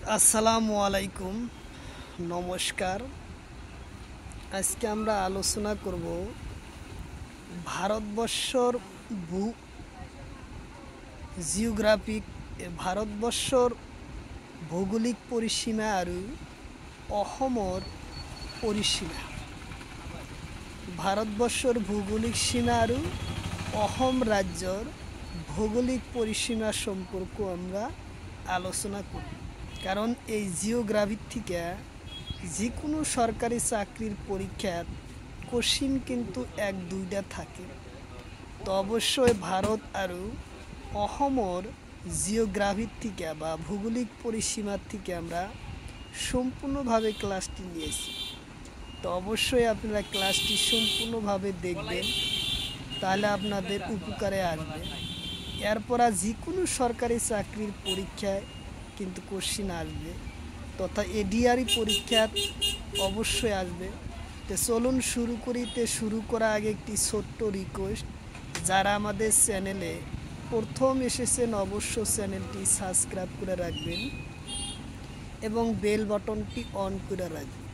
আসসালামু আলাইকুম, নমস্কাৰ। আজকে আমৰা আলোচনা কৰব ভাৰতবৰ্ষৰ ভূ জিওগ্ৰাফিক ভাৰতবৰ্ষৰ ভৌগোলিক পৰিসীমা আৰু অসমৰ পৰিসীমা। ভাৰতবৰ্ষৰ ভৌগোলিক সীমা আৰু অসম রাজ্যর ভৌগোলিক পরিসীমা সম্পর্ক আমরা আলোচনা করব। কারণ এই জিওগ্রাফির থেকে যে কোনো সরকারি চাকরির পরীক্ষার কোশ্চিন কিন্তু এক দুইটা থাকে। তো অবশ্যই ভারত আর অসমৰ জিওগ্রাফির থেকে বা ভৌগোলিক পরিসীমার থেকে আমরা সম্পূর্ণভাবে ক্লাসটি নিয়েছি। তো অবশ্যই আপনারা ক্লাসটি সম্পূর্ণভাবে দেখবেন, তাহলে আপনাদের উপকারে আসবে। এরপর যে কোনো সরকারি চাকরির পরীক্ষায় কিন্তু কোশ্চিন আসবে, তথা এডিআরই পরীক্ষা অবশ্যই আসবে। তো চলুন শুরু করি। শুরু করার আগে একটি ছোট্ট রিকোয়েস্ট, যারা আমাদের চ্যানেলে প্রথম এসেছেন অবশ্যই চ্যানেলটি সাবস্ক্রাইব করে রাখবেন এবং বেল বাটনটি অন করে রাখবেন।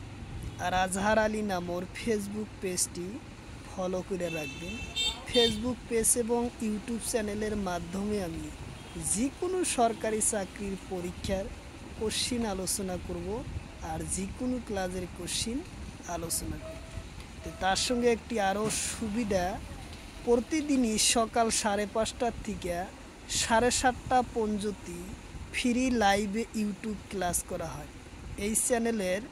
আর আজহার আলী নামর ফেসবুক পেজটি ফলো করে রাখবেন। ফেসবুক পেজ এবং ইউটিউব চ্যানেলের মাধ্যমে আমি যে কোনো সরকারি চাকরির পরীক্ষার কোশ্চিন আলোচনা করব আর যে কোনো ক্লাসের কোশ্চিন আলোচনা করব। তো তার সঙ্গে একটি আরও সুবিধা, প্রতিদিনই সকাল 5:30 থেকে 7:30 পর্যন্ত ফ্রি লাইভে ইউটিউব ক্লাস করা হয়। এই চ্যানেলের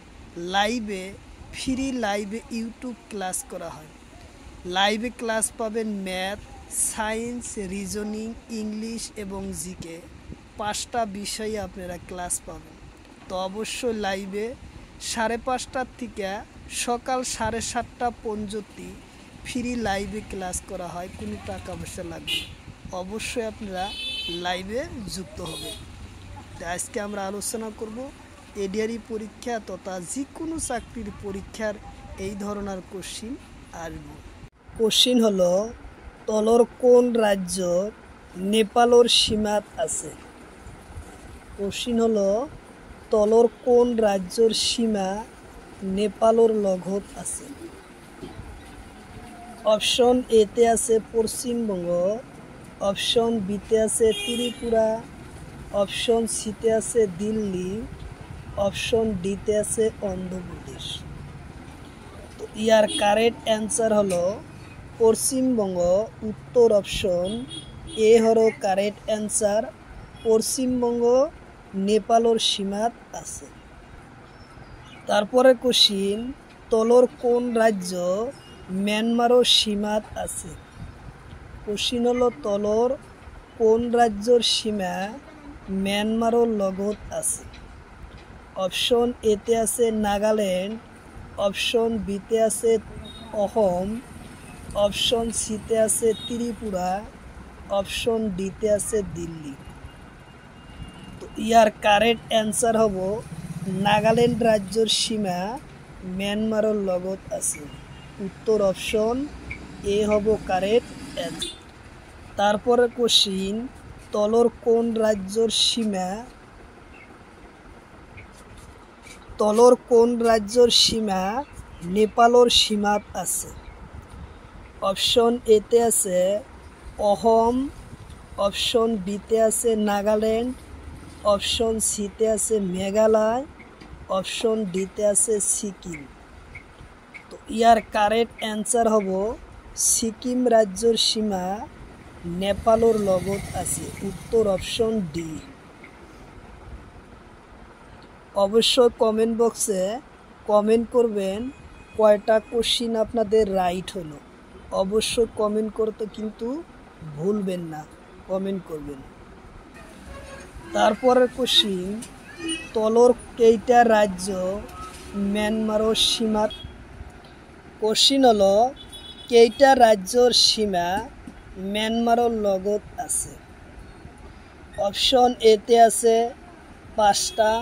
ফ্রি লাইভে ইউটিউব ক্লাস করা হয়। লাইভে ক্লাস পাবেন ম্যাথ, সায়েন্স, রিজনিং, ইংলিশ এবং জিকে, 5টা বিষয়ে আপনারা ক্লাস পাবেন। তো অবশ্যই লাইভে 5:30 থেকে সকাল 7:30 পর্যন্ত ফ্রি লাইভে ক্লাস করা হয়, কোনো টাকা পয়সা লাগবে। অবশ্যই আপনারা লাইভে যুক্ত হবেন। আজকে আমরা আলোচনা করব এডিআরই পরীক্ষা তথা যে কোনো চাকরির পরীক্ষার এই ধরনের কোশ্চিন আসবে। কোশ্চিন হলো, তলর কোন রাজ্য নেপালের সীমাত আছে? কোশ্চিন হলো, তলর কোন রাজ্যের সীমা নেপালের লগত আছে? অপশন এতে আছে পশ্চিমবঙ্গ, অপশন বিতে আছে ত্রিপুরা, অপশন সিতে আছে দিল্লি, অপশন ডিতে আছে অন্ধ্রপ্রদেশ। তো ইয়ার কারেক্ট অ্যান্সার হলো পশ্চিমবঙ্গ। উত্তর অপশন এ হলো কারেক্ট অ্যান্সার। পশ্চিমবঙ্গ নেপালের সীমাত আছে। তারপরে কোশ্চিন, তলর কোন রাজ্য মিয়ানমারের সীমাত আছে? কোশ্চিন হলো, তলর কোন রাজ্যের সীমা মিয়ানমারের লগত আছে? অপশন এতে আছে নাগাল্যান্ড, অপশন বিতে আছে অসম, অপশন সিতে আছে ত্রিপুরা, অপশন ডিতে আছে দিল্লি। তো ইয়ার কারেক্ট অ্যান্সার হব নাগাল্যান্ড রাজ্যের সীমা মিয়ানমারের লগত আছে। উত্তর অপশন এ হব কারেক্ট অ্যান্সার। তারপরে কোশ্চিন, তলর কোন রাজ্যের সীমা নেপালের সীমাত আছে? অপশন এতে আছে অসম, অপশন বিতে আছে নাগাল্যান্ড, অপশন সিতে আছে মেঘালয়, অপশন ডিতে আছে সিকিম। তো ইয়ার কারেক্ট অ্যান্সার হব সিকিম রাজ্যের সীমা নেপালের লগত আছে। উত্তর অপশন ডি। অবশ্যই কমেন্ট বক্সে কমেন্ট করবেন কয়টা কোশ্চিন আপনাদের রাইট হলো। অবশ্যই কমেন্ট করতে কিন্তু ভুলবেন না, কমেন্ট করবেন। তারপরের কোশ্চিন, তলর কেইটা রাজ্য মিয়ানমারের সীমাত? কোশ্চিন হলো, কেইটা রাজ্যের সীমা মিয়ানমারের লগত আছে? অপশন এতে আছে 5টা,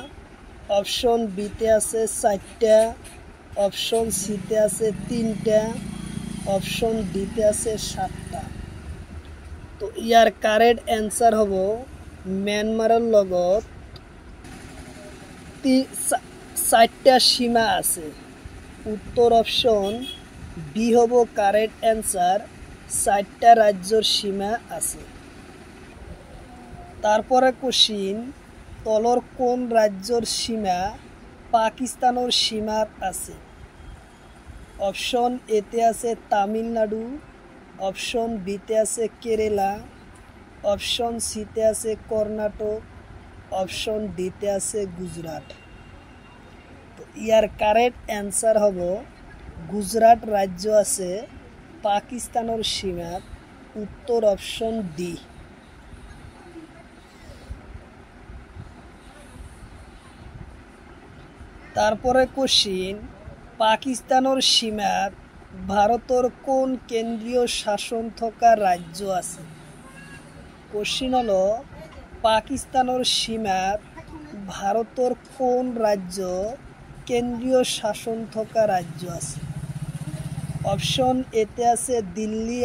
অপশন বিতে আছে 4টা, অপশন সিতে আছে 3টা, অপশন ডিতে আছে 7টা। তো ইয়ার কারেক্ট অ্যান্সার হব মিয়ানমারের লগত চারটা সীমা আছে। উত্তর অপশন বি হব কারেক্ট অ্যান্সার। চারটা রাজ্যর সীমা আছে। তারপরে কোশ্চিন, তলর কোন রাজ্যর সীমা পাকিস্তানের সীমাত আছে? অপশন এতে আছে তামিলনাড়ু, অপশন বিতে আছে কেরালা, অপশন সিতে আছে কর্ণাটক, অপশন ডিতে আছে গুজরাট। তো ইয়ার কারেক্ট অ্যান্সার হব গুজরাট রাজ্য আছে পাকিস্তানের সীমাত। উত্তর অপশন ডি। তারপরে কোশ্চিন, পাকিস্তানের সীমাত ভারতের কোন কেন্দ্রীয় শাসন থাকা রাজ্য আছে? কোশ্চিন হলো পাকিস্তানের সীমাত ভারতের কোন রাজ্য কেন্দ্রীয় শাসন থাকা রাজ্য আছে? অপশন এতে আছে দিল্লি,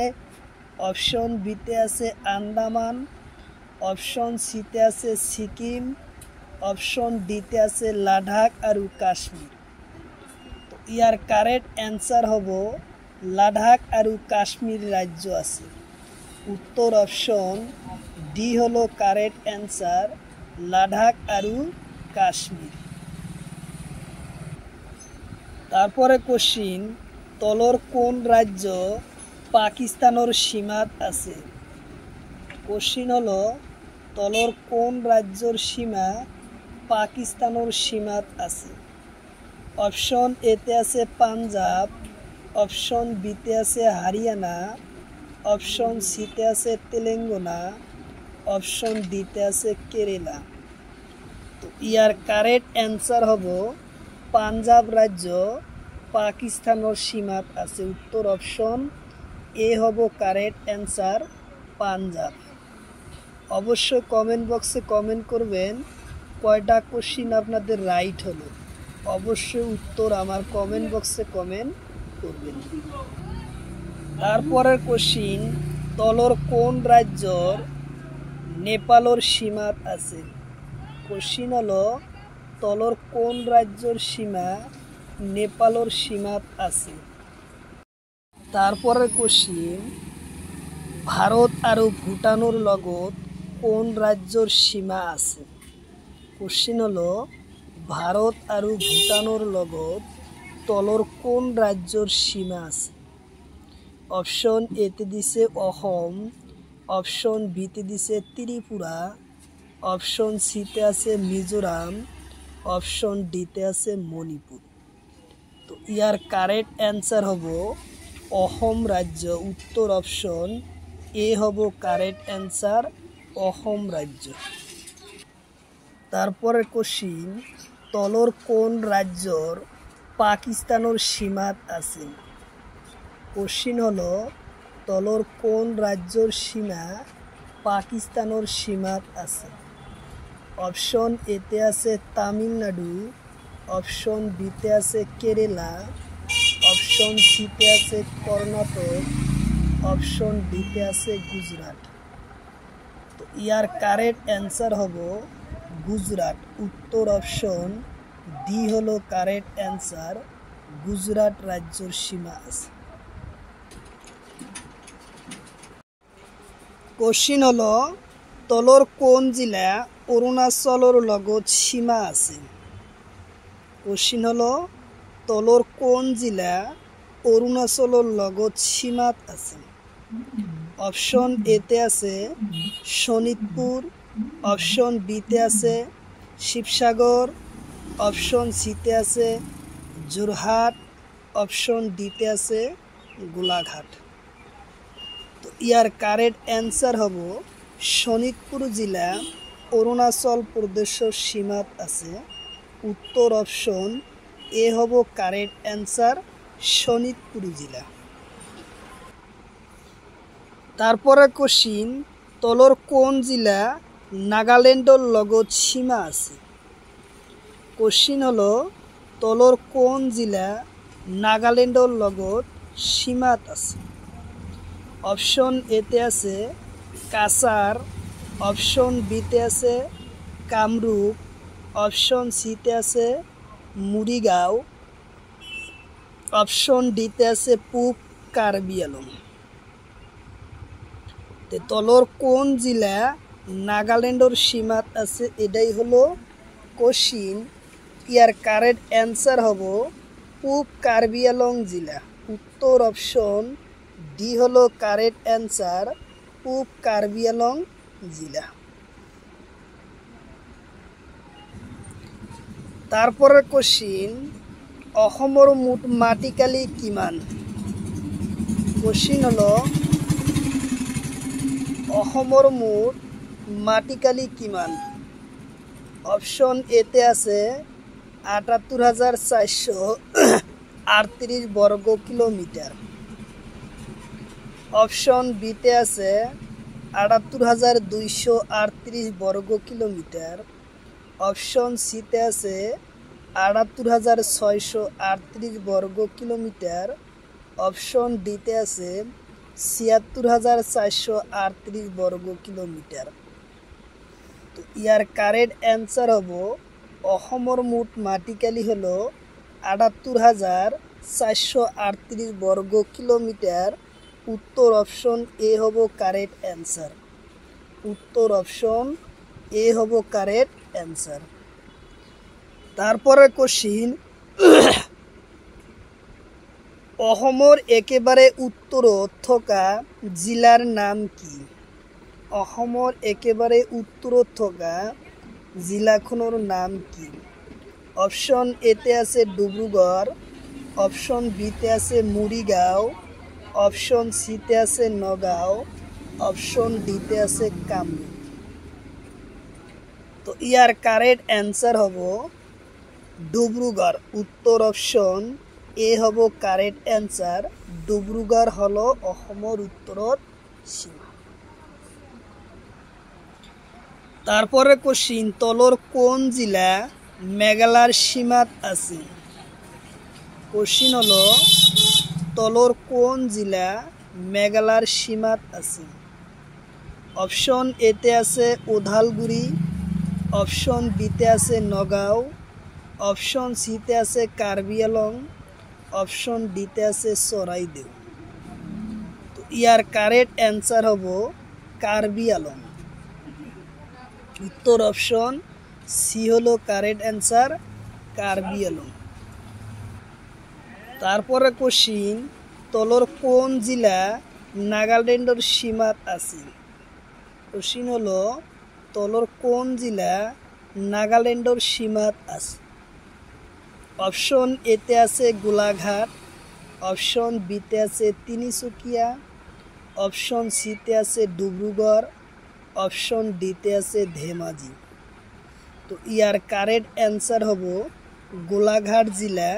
অপশন বিতে আছে আন্দামান, অপশন সিতে আছে সিকিম, অপশন ডিতে আছে লাদাখ আর কাশ্মীর। তো ইয়ার কারেক্ট অ্যান্সার হব লাদাখ আর কাশ্মীর রাজ্য আছে। উত্তর অপশন ডি হলো কারেক্ট অ্যান্সার, লাদাখ আর কাশ্মীর। তারপরে কোশ্চিন, তলর কোন রাজ্য পাকিস্তানের সীমাত আছে? কোশ্চিন হলো তলর কোন রাজ্যর সীমা পাকিস্তানের সীমাত আছে? অপশন এতে আছে পাঞ্জাব, অপশন বিতে আছে হরিয়ানা, অপশন সিতে আছে তেলেঙ্গানা, অপশন ডিতে আছে কেরালা। তো ইয়ার কারেক্ট অ্যান্সার হব পাঞ্জাব রাজ্য পাকিস্তানের সীমাত আছে। উত্তর অপশন এ হব কারেক্ট অ্যান্সার, পাঞ্জাব। অবশ্যই কমেন্ট বক্সে কমেন্ট করবেন কয়টা কোশ্চিন আপনাদের রাইট হলো। অবশ্যই উত্তর আমার কমেন্ট বক্সে কমেন্ট করবেন। তারপরের কোশ্চিন, তলর কোন রাজ্যর নেপালের সীমাত আছে? কোশ্চিন হলো তলর কোন রাজ্যর সীমা নেপালের সীমাত আছে? তারপরের কোশ্চিন, ভারত আর ভুটানের লগত কোন রাজ্যর সীমা আছে? কোশ্চিন হলো ভারত আর ভুটানের লগত তলর কোন রাজ্যর সীমা আছে? অপশন এতে দিছে অসম, অপশন বিতে দিছে ত্রিপুরা, অপশন সিতে আছে মিজোরাম, অপশন ডিতে আছে মণিপুর। তো ইয়ার কারেক্ট অ্যান্সার হব অসম রাজ্য। উত্তর অপশন এ হব কারেক্ট অ্যান্সার, অসম রাজ্য। তারপরে কোশ্চিন, তলর কোন রাজ্যর পাকিস্তানের সীমাত আছে? কোশ্চিন হলো তলর কোন রাজ্যর সীমা পাকিস্তানের সীমাত আছে? অপশন এতে আছে তামিলনাড়ু, অপশন বিতে আছে কেরালা, অপশন সিতে আছে কর্ণাটক, অপশন ডিতে আছে গুজরাট। তো ইয়ার কারেক্ট অ্যান্সার হব গুজরাট। উত্তর অপশন ডি হলো কারেক্ট অ্যান্সার, গুজরাট রাজ্যর সীমা আছে। কোশ্চিন হলো তলর কোন জেলা অরুণাচলের লগত সীমা আছে? কোশ্চিন হলো তলর কোন জেলা অরুণাচলের লগত সীমাত আছে? অপশন এতে আছে শোণিতপুর, অপশন বিতে আছে শিবসাগর, অপশন সিতে আছে যোরহাট, অপশন ডিতে আছে গোলাঘাট। তো ইয়ার কারেক্ট অ্যান্সার হব শোণিতপুর জেলা অরুণাচল প্রদেশের সীমাত আছে। উত্তর অপশন এ হব কারেক্ট অ্যান্সার, শোণিতপুর জেলা। তারপরে কোশ্চিন, তলর কোন জেলা নাগাল্যান্ডের লগত সীমা আছে? কোশ্চিন হলো তলর কোন জেলা নাগাল্যান্ডের লগত সীমাত আছে? অপশন এতে আছে কাছাড়, অপশন বিতে আছে কামরূপ, অপশন সিতে আছে মুড়িগাঁও, অপশন ডিতে আছে পূব কার্বি আলং। তলর কোন জেলা নাগাল্যান্ডর সীমাত আছে এটাই হলো কোশ্চিন। ইয়ার কারেক্ট অ্যান্সার হব পূব কার্বি আলং জেলা। উত্তর অপশন ডি হলো কারেক্ট অ্যান্সার, পূব কার্বি আলং জেলা। তারপরের কোশ্চিন, অসমৰ মুঠ মাটিকালি কিমান? কোশ্চিন হলো অসমৰ মুঠ মাটিকালি কিমান? অপশন এতে আছে ৭৮,৪৩৮ বর্গ কিলোমিটার, অপশন বিতে আছে ৭৮,২৩৮ বর্গ কিলোমিটার, অপশন সিতে আছে ৭৮,৬৩৮ বর্গ কিলোমিটার, অপশন ডিতে আছে ৭৬,৪৩৮ বর্গ কিলোমিটার। তো ইয়ার কারেক্ট অ্যান্সার হব অসমৰ মুঠ মাটিকালি হলো ৭৮,৪৩৮ বর্গ কিলোমিটার। উত্তর অপশন এ হব কারেক্ট অ্যান্সার। উত্তর অপশন এ হব কারেক্ট অ্যান্সার। তারপরে কোশ্চিন, অসমৰ একেবাৰে উত্তৰত থকা জিলাৰ নাম কি? অসমৰ একেবাৰে উত্তৰত থকা জিলাখনৰ নাম কি? অপশন এতে আছে ডিব্ৰুগড়, অপশন বিতে আছে মুড়িগাঁও, অপশন সিতে আছে নগাঁও, অপশন ডিতে আছে কামৰূপ। তো ইয়াৰ কাৰেক্ট অ্যান্সাৰ হব ডিব্ৰুগড়। উত্তৰ অপশন এ হব কাৰেক্ট অ্যান্সাৰ। ডিব্ৰুগড় হলো অসমৰ উত্তরত সীমা। তারপরে কোশ্চিন, তলর কোন জেলা মেঘালয়ের সীমাত আছে? কোশ্চিন হলো তলর কোন জেলা মেঘালয়ের সীমাত আছে? অপশন এতে আছে ওদালগুৰি, অপশন বিতে আছে নগাঁও, অপশন সিতে আছে কাৰ্বি আলং, অপশন ডিতে আছে চৰাইদেউ। তো ইয়ার কারেক্ট অ্যান্সার হব কার্বি আলং। উত্তর অপশন সি হলো কারেক্ট অ্যান্সার, কার্বি আলং। তারপরে কোশ্চিন, তলর কোন জেলা নাগাল্যান্ডর সীমাত আছে? কোশ্চিন হলো তলর কোন জেলা নাগাল্যান্ডর সীমাত আছে? অপশন এতে আছে গোলাঘাট, অপশন বিতে আছে তিনিচুকীয়া, অপশন সিতে আছে ডিব্ৰুগড়, অপশন ডিতে আছে ধেমাজি। তো ইয়ার কারেক্ট অ্যান্সার হব গোলাঘাট জেলা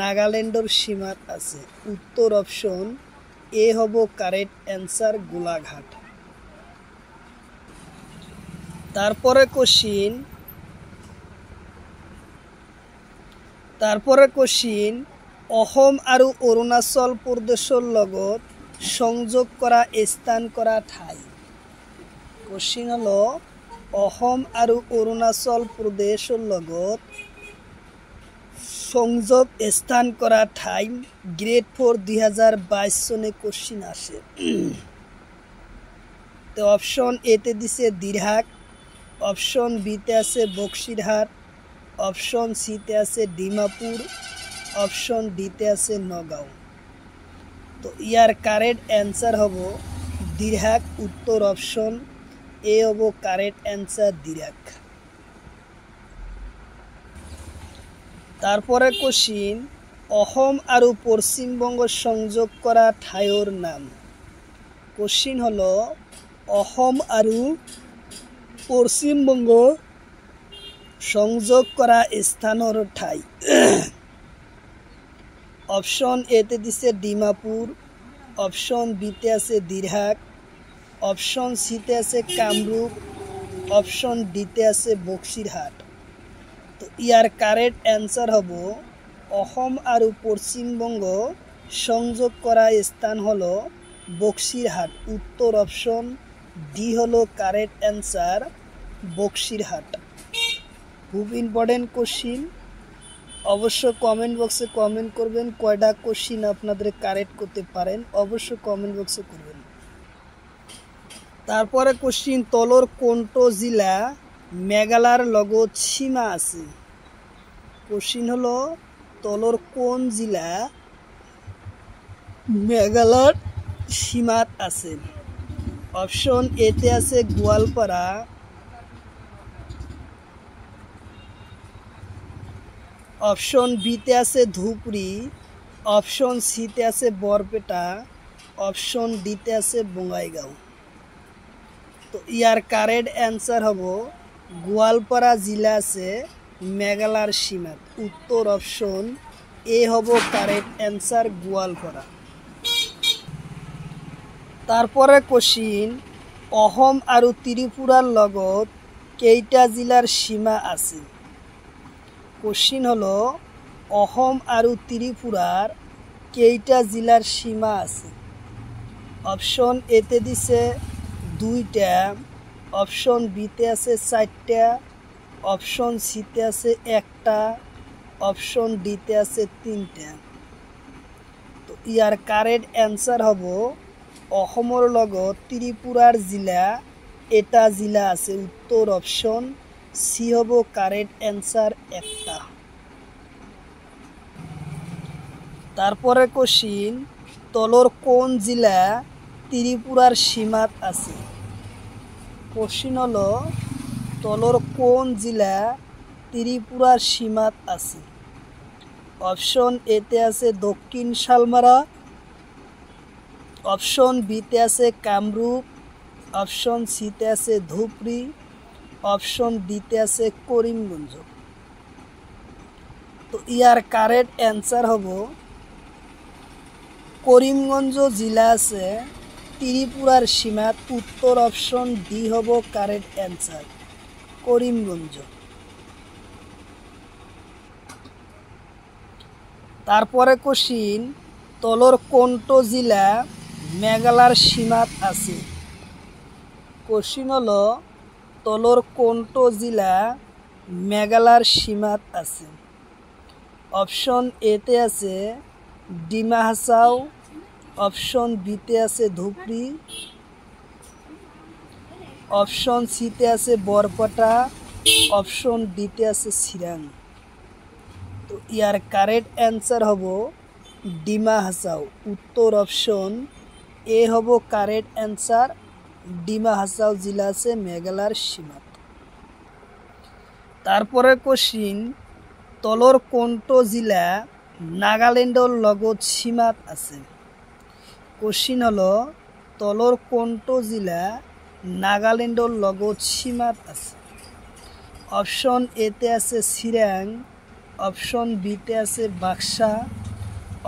নাগাল্যান্ডর সীমাত আছে। উত্তর অপশন এ হব কারেক্ট অ্যান্সার, গোলাঘাট। তারপরে কোশ্চিন, অসম আৰু অৰুণাচল প্ৰদেশৰ লগত সংযোগ কৰা স্থান কৰা ঠাই। কোশ্চিন হলো অসম আৰু অৰুণাচল প্ৰদেশৰ লগত সংযোগ স্থান কৰা ঠাই। গ্রেড 4 2022 সনে কোশ্চিন আসে। তো অপশন এতে দিছে দিরহাট, অপশন বিতে আছে বক্সিরহাট, অপশন সিতে আছে ডিমাপুর, অপশন ডিতে আছে নগাঁও। তো ইয়ার কারেক্ট অ্যান্সার হব দিরহাট। উত্তর অপশন এ হব কারেক্ট অ্যান্সার, দিরহাট। তারপরে কোশ্চিন, অসম আৰু পশ্চিমবঙ্গ সংযোগ কৰা ঠাইৰ নাম। কোশ্চিন হলো অসম আৰু পশ্চিমবঙ্গ সংযোগ কৰা স্থানৰ ঠাই। অপশন এতে দিছে ডিমাপুর, অপশন বিতে আছে দিরহাট, অপশন সিতে আছে কামরূপ, অপশন ডিতে আছে বক্সিরহাট। তো ইয়ার কারেক্ট অ্যান্সার হব অসম আৰু পশ্চিমবঙ্গ সংযোগ করা স্থান হলো বক্সিরহাট। উত্তর অপশন ডি হলো কারেক্ট অ্যান্সার, বক্সিরহাট। খুব ইম্পর্টেন্ট কোশ্চিন। অবশ্য কমেন্ট বক্সে কমেন্ট করবেন কয়টা কোশ্চিন আপনাদের কারেক্ট করতে পারেন, অবশ্য কমেন্ট বক্সে করবেন। তারপরে কোশ্চিন, তলর কোনটো জেলা মেঘালয়ের লগত সীমা আছে? কোশ্চিন হলো তলর কোন জেলা মেঘালয়ের সীমাত আছে? অপশন এতে আছে গোয়ালপাড়া, অপশন বিতে আছে ধুপড়ি, অপশন সিতে আছে বরপেটা, অপশন ডিতে আছে বঙ্গাইগাঁও। তো ইয়ার কারেক্ট অ্যান্সার হব গোয়ালপাড়া জেলা আছে মেঘালয়ের সীমাত। উত্তর অপশন এ হব কারেক্ট অ্যান্সার, গোয়ালপাড়া। তারপরে কোশ্চিন, অসম আৰু ত্ৰিপুৰাৰ লগত কেইটা জেলাৰ সীমা আছে? কোশ্চিন হলো অসম আৰু ত্রিপুরার কেইটা জেলার সীমা আছে? অপশন এতে দিছে 2টা, অপশন বিতে আছে 4টা, অপশন সিতে আছে 1টা, অপশন ডিতে আছে 3টা। তো ইয়ার কারেক্ট অ্যান্সার হব অসমৰ লগত ত্রিপুরার জেলা এটা জেলা আছে। উত্তর অপশন সি হব কারেক্ট অ্যান্সার, 1টা। তারপরে কোশ্চিন, তলর কোন জেলা ত্রিপুরার সীমাত আছে? কোশ্চিন হলো তলর কোন জেলা ত্রিপুরার সীমাত আছে? অপশন এতে আছে দক্ষিণ শালমারা, অপশন বিতে আছে কামরূপ, অপশন সিতে আছে ধুপড়ি, অপশন ডিতে আছে করিমগঞ্জ। তো ইয়ার কারেক্ট অ্যান্সার হব করিমগঞ্জ জেলা আছে ত্রিপুরার সীমাত। উত্তর অপশন ডি হব কারেক্ট অ্যান্সার, করিমগঞ্জ। তারপরে কোশ্চিন, তলর কোনটো জেলা মেঘালয়ের সীমাত আছে? কোশ্চিন হলো তলর কোনটো জেলা মেঘালয়ের সীমাত আছে? অপশন এতে আছে ডিমা হাসাও, অপশন বিতে আছে ধুপড়ি, অপশন সিতে আছে বরপেটা, অপশন ডিতে আছে চিৰাং। তো ইয়ার কারেক্ট অ্যান্সার হব ডিমা হাসাও। উত্তর অপশন এ হব কারেক্ট অ্যান্সার, ডিমা হাসাও জেলা আছে মেঘালয়ের সীমাত। তারপরে কোশ্চিন, তলর কোনটো জেলা নাগাল্যান্ডর লগত সীমাত আছে? কোশ্চিন হলো তলর কোনটো জেলা নাগাল্যান্ডর লগত সীমাত আছে? অপশন এতে আছে চিৰাং, অপশন বিতে আছে বাক্সা,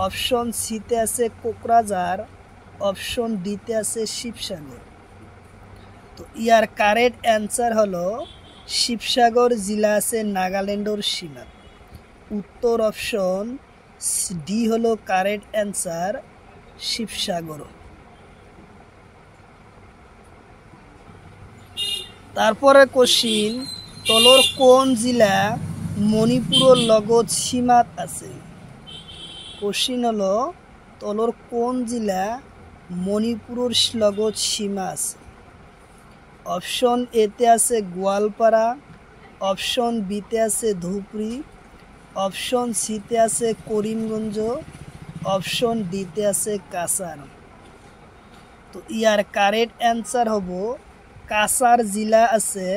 অপশন সিতে আছে কোকরাঝার, অপশন ডিতে আছে শিবসাগর। তো ইয়ার কারেক্ট অ্যান্সার হলো শিবসাগর জেলা আছে নাগাল্যান্ডর সীমাত। উত্তর অপশন ডি হলো কারেক্ট অ্যান্সার, শিবসাগর। তারপরে কোশ্চিন, তলর কোন জেলা মণিপুরের লগত সীমাত আছে? কোশ্চিন হলো তলর কোন জেলা মণিপুরের লগত সীমা আছে? অপশন এতে আছে গোয়ালপাড়া, অপশন বিতে আছে ধুপড়ি, অপশন সিতে আছে করিমগঞ্জ, অপশন ডিতে আছে কাছার। তো ইয়ার কারেক্ট অ্যান্সার হব কাছার জেলা আছে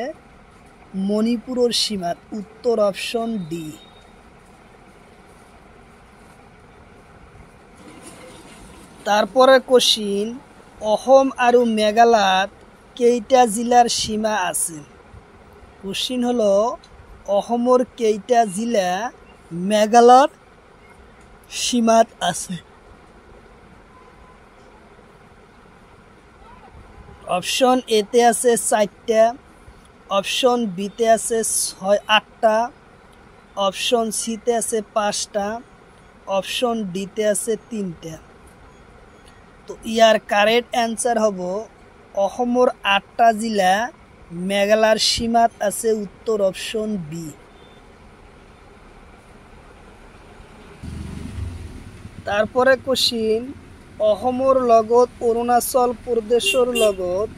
মণিপুরের সীমাত। উত্তর অপশন ডি। তারপরে কোশ্চিন, অসম আৰু মেঘালয়ত কেইটা জেলাৰ সীমা আছে? কোশ্চিন হলো অসমৰ কেইটা জেলা মেঘালয়ৰ সীমাত আছে? অপশন এতে আছে 4টা, অপশন বিতে আছে 8টা, অপশন সিতে আছে 5টা, অপশন ডিতে আছে 3টা। তো ইয়ার কারেক্ট অ্যান্সার হব অসমৰ 8টা জেলা মেঘালয়েৰ সীমাত আছে। উত্তৰ অপশন বি। তাৰপৰে কোশ্চিন অসমৰ লগত অৰুণাচল প্ৰদেশৰ লগত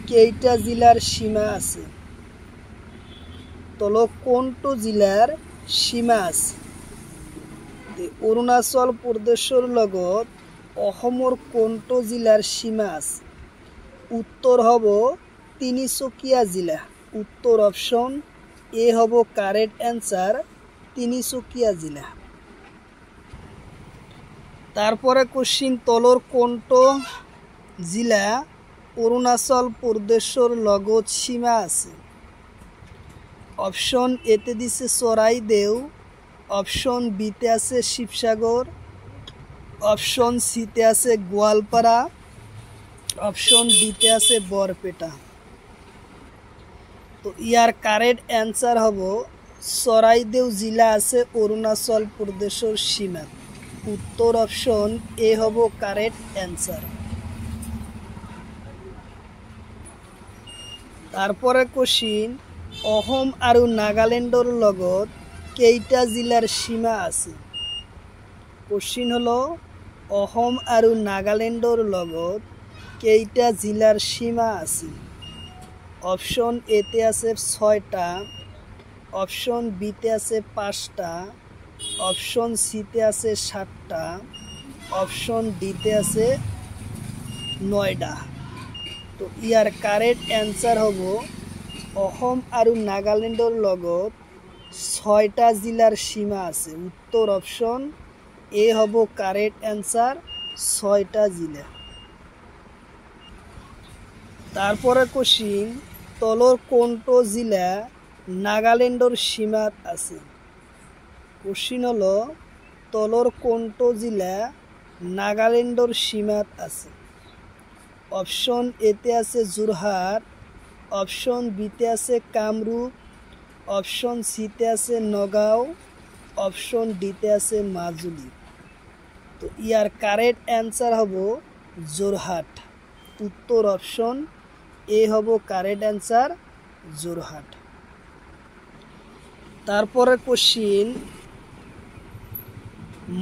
কেইটা জিলাৰ সীমা আছে? তলত কোনটো জিলাৰ সীমা আছে? অৰুণাচল প্ৰদেশৰ লগত অসমৰ কোনটো জিলাৰ সীমা আছে? উত্তৰ হ'ব তিনিচুকীয়া জিলা। উত্তৰ অপশ্যন এ হ'ব কাৰেক্ট অ্যান্সাৰ, তিনিচুকীয়া জিলা। তাৰপৰে কোশ্চিন তলৰ কোনটো জিলা অৰুণাচল প্ৰদেশৰ লগত সীমা আছে? অপশ্যন এতে দিছে চৰাইদেউ, অপশ্যন বিতে আছে শিৱসাগৰ, অপশ্যন সিতে আছে গোৱালপাৰা, অপশ্যন ডিতে আছে বৰপেটা। তো ইয়াৰ কাৰেক্ট অ্যান্সাৰ হব চৰাইদেউ জিলা আছে অৰুণাচল প্ৰদেশৰ সীমাত। উত্তৰ অপশ্যন এ হব কাৰেক্ট অ্যান্সাৰ। তাৰপৰে কোশ্চিন অসম আৰু নাগালেণ্ডৰ লগত কেইটা জিলাৰ সীমা আছে? কোশ্চিন হলো অসম আৰু নাগালেণ্ডৰ লগত কেইটা জিলাৰ সীমা আছে? অপশ্যন এতে আছে 6টা, অপশ্যন বিতে আছে 5টা, অপশ্যন সিতে আছে 7টা, অপশ্যন ডিতে আছে 9টা। তো ইয়ার কারেক্ট অ্যান্সার হব অসম আৰু নাগালেণ্ডৰ লগত 6টা জিলাৰ সীমা আছে। উত্তৰ অপশ্যন এ হব কাৰেক্ট অ্যান্সাৰ, 6টা জিলা। তাৰপৰে কোশ্চিন তলৰ কোনটো জিলা নাগালেণ্ডৰ সীমাত আছে? কোশ্চিন হলো তলৰ কোনটো জিলা নাগালেণ্ডৰ সীমাত আছে? অপশ্যন এতে আছে যোৰহাট, অপশ্যন বিতে আছে কামৰূপ, অপশ্যন সিতে আছে নগাঁও, অপশ্যন ডিতে আছে মাজুলী। তো ইয়ার কারেক্ট অ্যান্সার হব যোরহাট। উত্তর অপশ্যন এ হব কারেক্ট অ্যান্সার, যোরহাট। তারপরে কোশ্চিন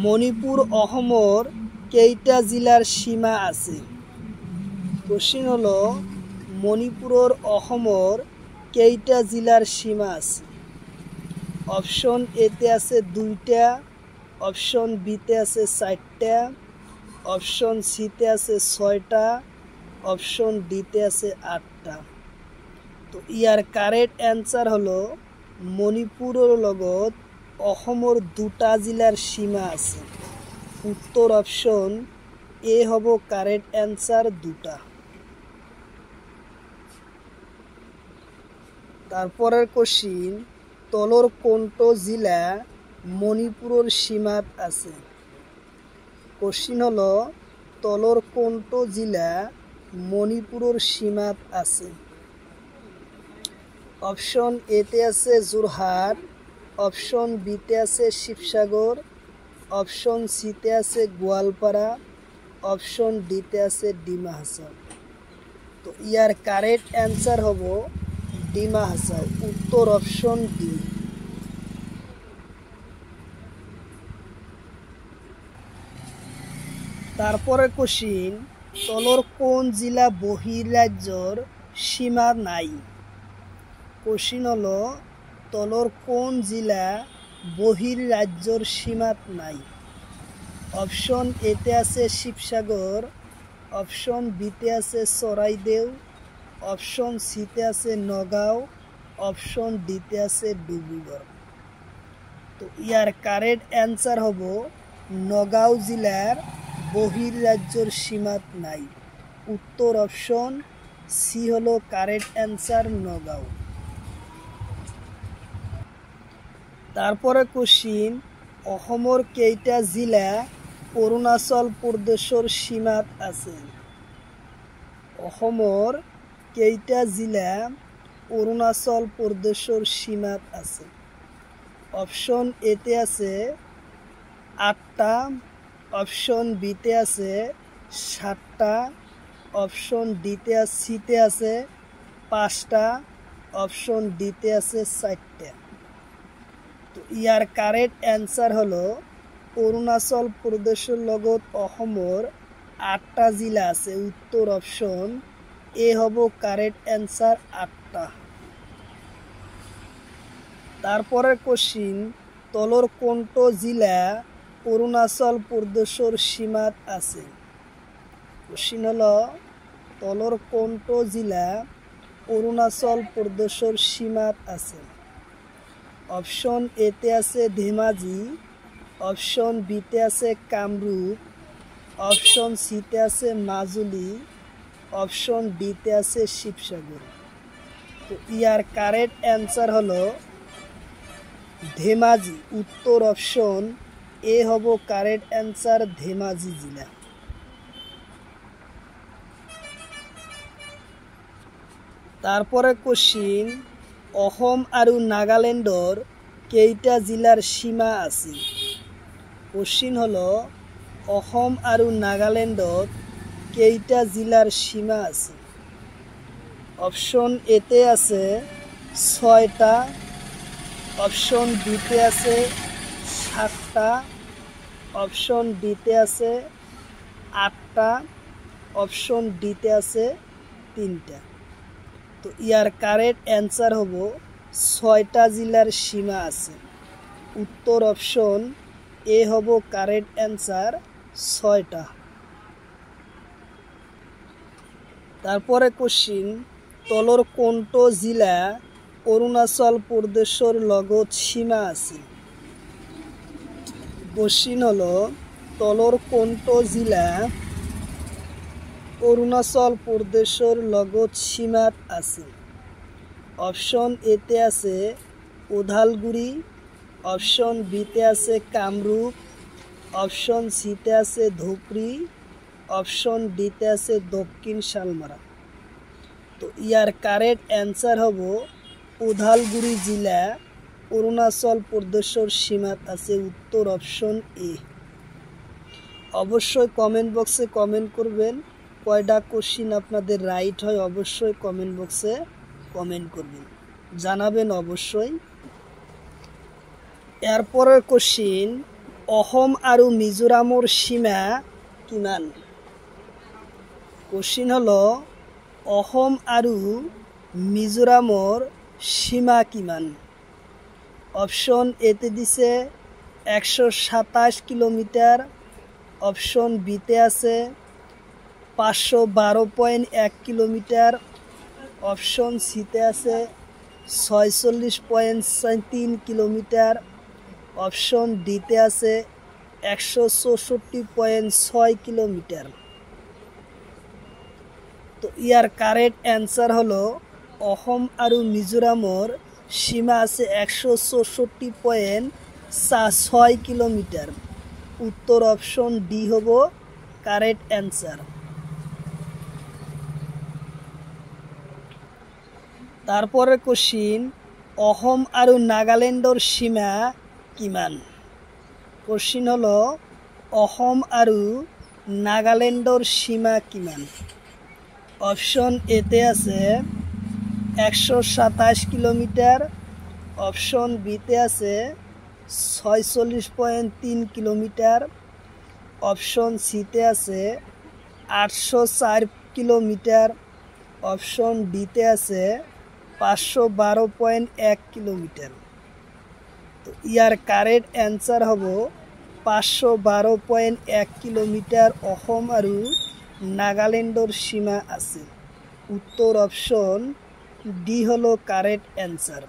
মণিপুর অসমৰ কেইটা জিলাৰ সীমা আছে? কোশ্চিন হলো মণিপুৰৰ অসমৰ কেইটা জিলাৰ সীমা আছে? অপশ্যন এতে আছে 2টা, অপশ্যন বিতে আছে 4টা, অপশ্যন সিতে আছে 6টা, অপশ্যন ডিতে আছে 8টা। তো ইয়ার কারেক্ট অ্যান্সার হলো মণিপুৰৰ লগত অসমৰ 2টা জিলাৰ সীমা আছে। উত্তৰ অপশ্যন এ হব কাৰেক্ট অ্যান্সাৰ, 2টা। তাৰপৰেৰ কোশ্চিন তলৰ কোনটো জিলা মণিপুৰৰ সীমাত আছে? কোশ্চিন হলো তলৰ কোনটো জিলা মণিপুৰৰ সীমাত আছে? অপশ্যন এতে আছে যোৰহাট, অপশ্যন বিতে আছে শিৱসাগৰ, অপশ্যন সিতে আছে গোৱালপাৰা, অপশ্যন ডিতে আছে ডিমা হাছাও। তো ইয়াৰ কাৰেক্ট অ্যান্সাৰ হব ডিমা হাছাও। উত্তৰ অপশ্যন ডি। তাৰপৰে কোশ্চিন তলৰ কোন জিলা বহিঃৰাজ্যৰ সীমা নাই? কোশ্চিন হলো তলৰ কোন জিলা বহিঃৰাজ্যৰ সীমাত নাই? অপশ্যন এতে আছে শিৱসাগৰ, অপশ্যন বিতে আছে চৰাইদেউ, অপশ্যন সিতে আছে নগাঁও, অপশ্যন ডিতে আছে ডিব্ৰুগড়। তো ইয়ার কারেক্ট অ্যান্সার হব নগাঁও জিলার বহিঃরাজ্যর সীমাত নাই। উত্তর অপশ্যন সি হলো কারেক্ট অ্যান্সার, নগাঁও। তারপরে কোশ্চিন অসমৰ কেইটা জিলা অৰুণাচল প্ৰদেশৰ সীমাত আছে? অসমৰ কেইটা জিলা অৰুণাচল প্ৰদেশৰ সীমাত আছে? অপশ্যন এতে আছে 8টা, অপশ্যন বিতে আছে 7টা, অপশ্যন ডিতে সিতে আছে 5টা, অপশ্যন ডিতে আছে 4টা। তো ইয়ার কারেক্ট অ্যান্সার হলো অৰুণাচল প্ৰদেশৰ লগত অসমৰ 8টা জিলা আছে। উত্তৰ অপশন এ হ'ব কাৰেক্ট অ্যান্সাৰ 8টা। তাৰপৰে কোশ্চিন তলৰ কোনটো জিলা অৰুণাচল প্ৰদেশৰ সীমাত আছে। কোশ্চিন হলো তলৰ কোনটো জিলা অৰুণাচল প্ৰদেশৰ সীমাত আছে। অপশন এতে আছে ধেমাজি, অপশন বিতে আছে কামৰূপ, অপশন সিতে আছে মাজুলী, অপশন ডিতে আছে শিৱসাগৰ। তো ইয়ার কারেক্ট অ্যান্সার হলো ধেমাজি। উত্তর অপশন এ হব কারেক্ট অ্যান্সার ধেমাজি জিলা। তারপরে কোশ্চিন অসম আৰু নাগালেণ্ডৰ কেইটা জিলাৰ সীমা আছে। কোশ্চিন হলো অসম আৰু নাগালেণ্ডত কেইটা জিলাৰ সীমা আছে। অপশন এতে আছে 6টা, অপশন বিতে আছে 7টা, অপশন ডিতে আছে 8টা, অপশন ডিতে আছে 3টা। তো ইয়ার কারেক্ট অ্যান্সার হব 6টা জিলার সীমা আছে। উত্তর অপশন এ হব কারেক্ট অ্যান্সার 6টা। তারপরে কোশ্চিন তলর কোনটো জিলা অৰুণাচল প্ৰদেশৰ লগত সীমা আছে। কোশ্চিন হলো তলৰ কোনটো জিলা অৰুণাচল প্ৰদেশৰ লগত সীমাত আছে। অপশন এতে আছে ওদালগুৰি, অপশন বিতে আছে কামৰূপ, অপশন সিতে আছে ধুবৰী, অপশন ডিতে আছে দক্ষিণ শালমাৰা। তো ইয়াৰ কাৰেক্ট অ্যান্সাৰ হব ওদালগুৰি জিলা অৰুণাচল প্ৰদেশৰ সীমাত আছে। উত্তর অপশন এ। অবশ্যই কমেন্ট বক্সে কমেন্ট করবেন কয়টা কোশ্চিন আপনাদের রাইট হয়। অবশ্যই কমেন্ট বক্সে কমেন্ট করবেন, জানাবেন অবশ্যই। এরপরের কোশ্চিন অসম আৰু মিজোৰামৰ সীমা কিমান। কোশ্চিন হলো অসম আৰু মিজোৰামৰ সীমা কিমান। অপশন এতে দিছে 127 কিলোমিটার, অপশন বিতে আছে 512.1 কিলোমিটার, অপশন সিতে আছে 46.3 কিলোমিটার, অপশন ডিতে আছে 164.6 কিলোমিটার। তো ইয়ার কারেক্ট অ্যান্সার হলো অসম আৰু মিজোৰামৰ সীমা আছে 164.6 কিলোমিটাৰ। উত্তৰ অপশন ডি হব কাৰেক্ট অ্যান্সাৰ। তাৰপৰে কোশ্চিন অসম আৰু নাগালেণ্ডৰ সীমা কিমান। কোশ্চিন হলো অসম আৰু নাগালেণ্ডৰ সীমা কিমান। অপশন এতে আছে 127 কিলোমিটার, অপশন বিতে আছে 46.3 কিলোমিটার, অপশন সিতে আছে 804 কিলোমিটার, অপশন ডিতে আছে 512.1 কিলোমিটার। তো ইয়ার কারেক্ট অ্যান্সার হব 512.1 কিলোমিটার অসম আৰু নাগালেণ্ডৰ সীমা আছে। উত্তৰ অপশন ডি হলো কাৰেক্ট অ্যান্সাৰ।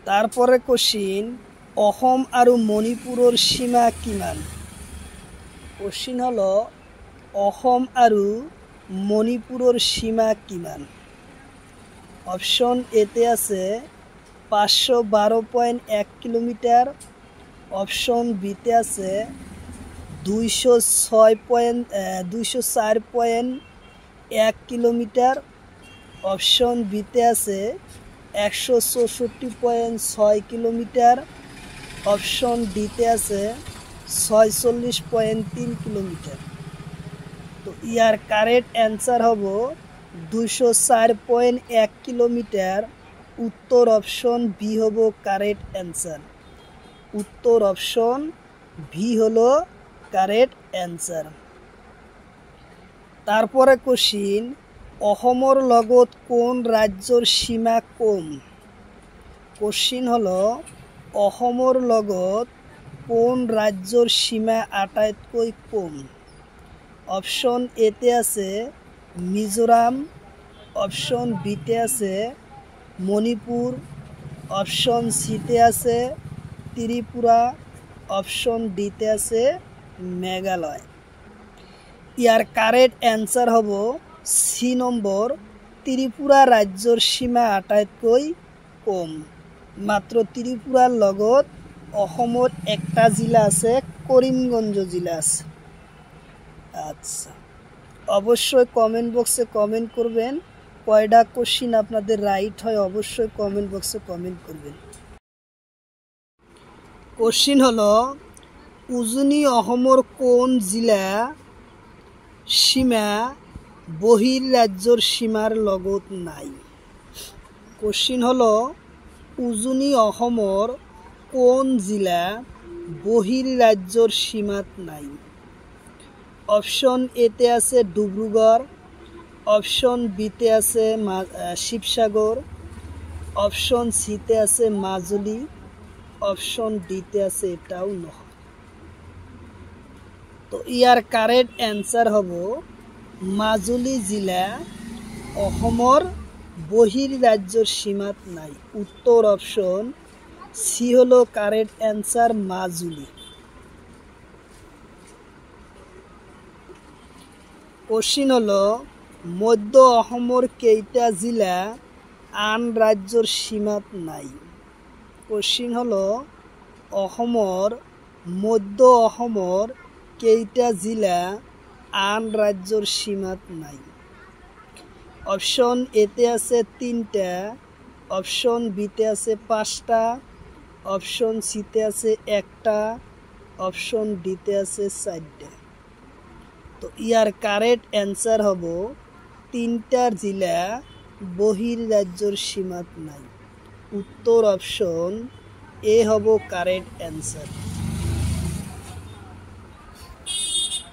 তাৰপৰে কোশ্চিন অসম আৰু মণিপুৰৰ সীমা কিমান। কোশ্চিন হলো অসম আৰু মণিপুৰৰ সীমা কিমান। অপশন এতে আছে 512.1 কিলোমিটার, অপশন বিতে আছে 204.1 কিলোমিটার, অপশন বিতে আছে 164.6 কিলোমিটার, অপশন ডিতে আছে 46.3 কিলোমিটার। তো ইয়ার কারেক্ট অ্যান্সার হব 204.1 কিলোমিটার উত্তর অপশন বি হবো কারেক্ট অ্যান্সার। উত্তর অপশন ভি হলো কারেক্ট অ্যান্সার। তারপরে কোশ্চিন, অসমৰ লগত কোন ৰাজ্যৰ সীমা কম? কোশ্চিন হলো অসমৰ লগত কোন রাজ্যর সীমা আটাইতকৈ কম? অপশন এতে আছে মিজোরাম, অপশন বিতে আছে মণিপুর, অপশন সিতে আছে ত্রিপুরা, অপশন ডিতে আছে মেঘালয়। ইয়ার কারেক্ট অ্যান্সার হব সি নম্বর, ত্রিপুরা রাজ্যর সীমা আটাইতকৈ কম। মাত্র ত্রিপুরার লগত অসমত একটা জিলা আছে, করিমগঞ্জ জিলা আছে। আচ্ছা, অবশ্যই কমেন্ট বক্সে কমেন্ট করবেন কয়টা কোশ্চিন আপনাদের রাইট হয়, অবশ্যই কমেন্ট বক্সে কমেন্ট করবেন। কোশ্চিন হলো উজনি অসমৰ কোন জিলা সীমা বহিৰ ৰাজ্যৰ সীমাৰ লগত নাই? কোশ্চিন হলো উজনি অসমৰ কোন জিলা বহিৰ ৰাজ্যৰ সীমাত নাই? অপশন এতে আছে ডিব্ৰুগড়, অপশন বিতে আছে শিৱসাগৰ, অপশন সিতে আছে মাজুলী, অপশন ডিতে আছে এটাও নহয়। তো ইয়ার কারেক্ট অ্যান্সার হব মাজুলী জিলা অসমৰ বহিৰ ৰাজ্যৰ সীমাত নাই। উত্তৰ অপশন সি হলো কাৰেক্ট অ্যান্সাৰ, মাজুলী। কোশ্চিন হলো মধ্য অসমৰ কেইটা জিলা আন ৰাজ্যৰ সীমাত নাই? কোশ্চিন হলো অসমৰ মধ্য অসমৰ কেইটা জিলা আন রাজ্যর সীমাত নাই? অপশন এতে আছে তিনটা, অপশন বিতে আছে পাঁচটা, অপশন সিতে আছে একটা, অপশন ডিতে আছে চারটা। তো ইয়ার কারেক্ট অ্যান্সার হব তিনটার জিলা বহির রাজ্যর সীমাত নাই। উত্তর অপশন এ হব কারেক্ট অ্যান্সার।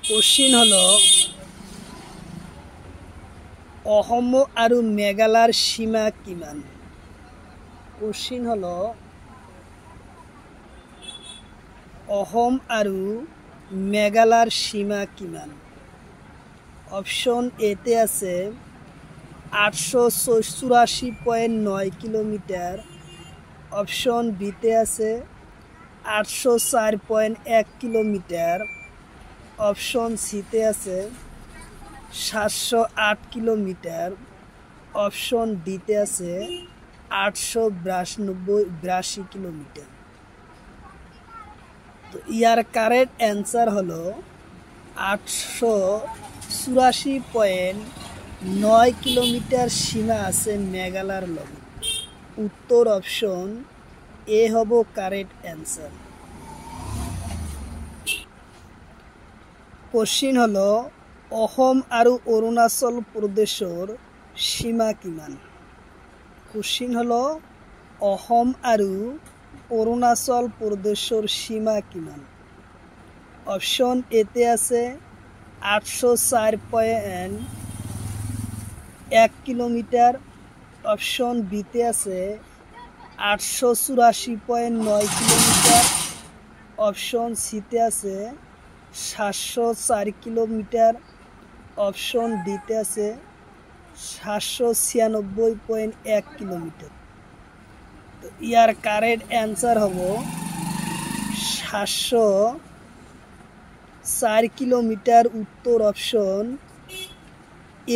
কোশ্চিন হলো অসম আৰু মেঘালয়ৰ সীমা কিমান? কোশ্চিন হলো অসম আৰু মেঘালয়ৰ সীমা কিমান? অপশন এতে আছে 884.9 কিলোমিটার, অপশন বিতে আছে 804.1 কিলোমিটার, অপশন সিতে আছে 708 কিলোমিটার, অপশন ডিতে আছে 882 কিলোমিটার। তো ইয়ার কারেক্ট অ্যান্সার হলো 884.9 কিলোমিটার সীমা আছে মেঘালয়ের লগত। উত্তর অপশন এ হব কারেক্ট অ্যান্সার। কোশ্চিন হলো অসম আৰু অৰুণাচল প্ৰদেশৰ সীমা কিমান? কোশ্চিন হলো অসম আৰু অৰুণাচল প্ৰদেশৰ সীমা কিমান? অপশন এতে আছে 804.1 কিলোমিটার, অপশন বিতে আছে 884.9 কিলোমিটার, অপশন সিতে আছে 704 কিলোমিটার, অপশন ডিতে আছে 796.1 কিলোমিটার। তো ইয়ার কারেক্ট অ্যান্সার হব 704 কিলোমিটার। উত্তর অপশন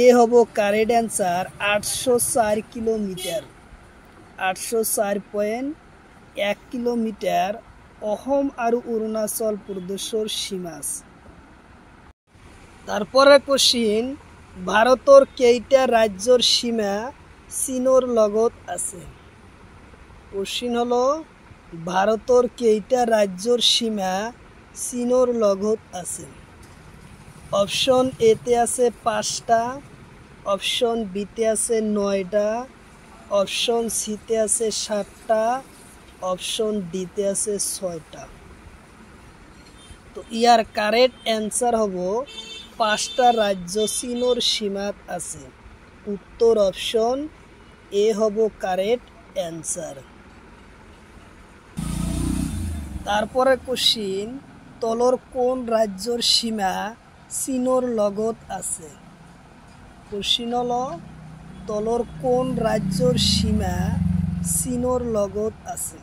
এ হব correct answer, 804 kilometre. 804.1 kilometre Assam আৰু অৰুণাচল প্ৰদেশৰ সীমা আছে। তারপরে কোশ্চিন, ভারতের কেইটা রাজ্যর সীমা চীনের লগত আছে? কোশ্চিন হলো ভারতের কেইটা রাজ্যর সীমা চীনের লগত আছে? অপশন এতে আছে 5টা, অপশন বিতে আছে 9টা, অপশন সিতে আছে 7টা, অপশন ডিতে আছে 6টা। তো ইয়ার কারেক্ট অ্যান্সার হব 5টা রাজ্য চীনের সীমাত আছে। উত্তর অপশন এ হব কারেক্ট অ্যান্সার। তারপরে কোশ্চিন, তলর কোন রাজ্যর সীমা চীনের লগত আছে? কোশ্চিন হলো তলর কোন রাজ্যর সীমা চীনের লগত আছে?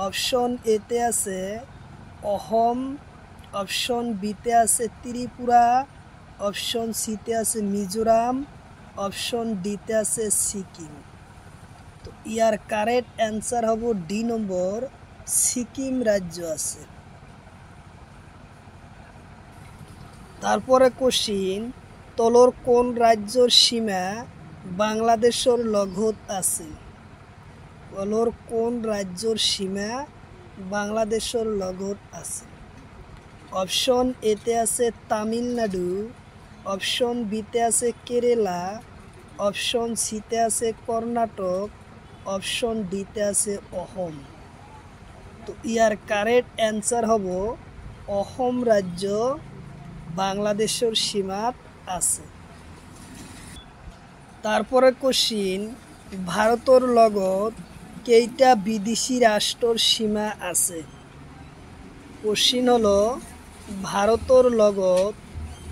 অপশন এতে আছে অসম, অপশন বিতে আছে ত্রিপুরা, অপশন সিতে আছে মিজোরাম, অপশন ডিতে আছে সিকিম। তো ইয়ার কারেক্ট অ্যান্সার হব ডি নম্বর, সিকিম রাজ্য আছে। তারপরে কোশ্চিন, তলর কোন রাজ্যর সীমা বাংলাদেশের লগত আছে? তলর কোন রাজ্যর সীমা বাংলাদেশের লগত আছে? অপশন এতে আছে তামিলনাড়ু, অপশন বিতে আছে কেরালা, অপশন সিতে আছে কর্ণাটক, অপশন ডিতে আছে অসম। তো ইয়ার কারেক্ট অ্যান্সার হব অসম রাজ্য বাংলাদেশের সীমাত আছে। তারপরে কোশ্চিন, ভারতের লগত কেইটা বিদেশি রাষ্ট্রের সীমা আছে? কোশ্চিন হলো ভারতের লগত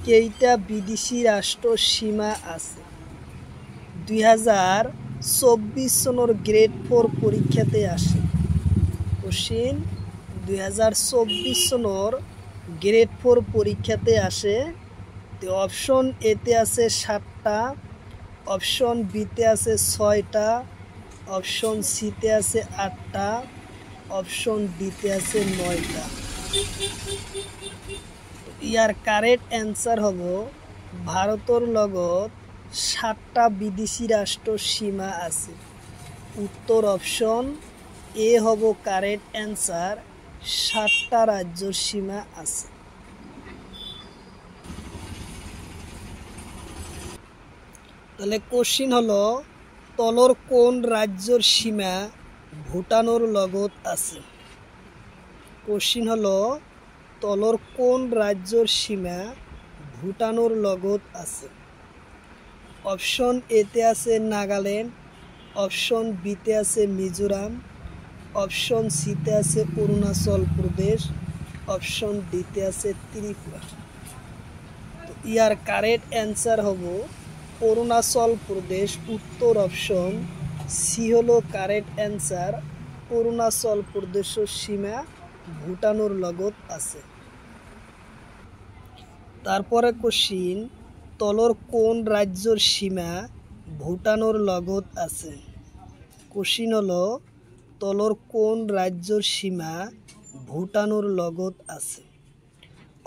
কেইটা বিদেশি রাষ্ট্রের সীমা আছে? 2024 সনের গ্রেড 4 পরীক্ষাতে আসে। কোশ্চিন 2024 সনের গ্রেড 4 পরীক্ষাতে আসে। তো অপশন এতে আছে 7টা, অপশন বিতে আছে 6টা, অপশন সিতে আছে 8টা, অপশন ডিতে আছে 9টা। ইয়ার কারেক্ট অ্যান্সার হব ভারতের লগত 7টা বিদেশি রাষ্ট্র সীমা আছে। উত্তর অপশন এ হব কারেক্ট অ্যান্সার, 7টা রাজ্যর সীমা আছে। তাহলে কোশ্চিন হলো তলর কোন রাজ্যর সীমা ভুটানের লগত আছে? কোশ্চিন হলো তলর কোন রাজ্যর সীমা ভুটানের লগত আছে? অপশন এতে আছে নাগাল্যান্ড, অপশন বিতে আছে মিজোরাম, অপশন সিতে আছে অরুণাচল প্রদেশ, অপশন ডিতে আছে ত্রিপুরা। তো ইয়ার কারেক্ট অ্যান্সার হব অরুণাচল প্রদেশ। উত্তর অপশন সি হলো কারেক্ট অ্যান্সার, অরুণাচল প্রদেশের সীমা ভুটানের লগত আছে। তারপরে কোশ্চিন, তলর কোন রাজ্যর সীমা ভুটানের লগত আছে? কোশ্চিন হলো তলর কোন রাজ্যর সীমা ভুটানের লগত আছে?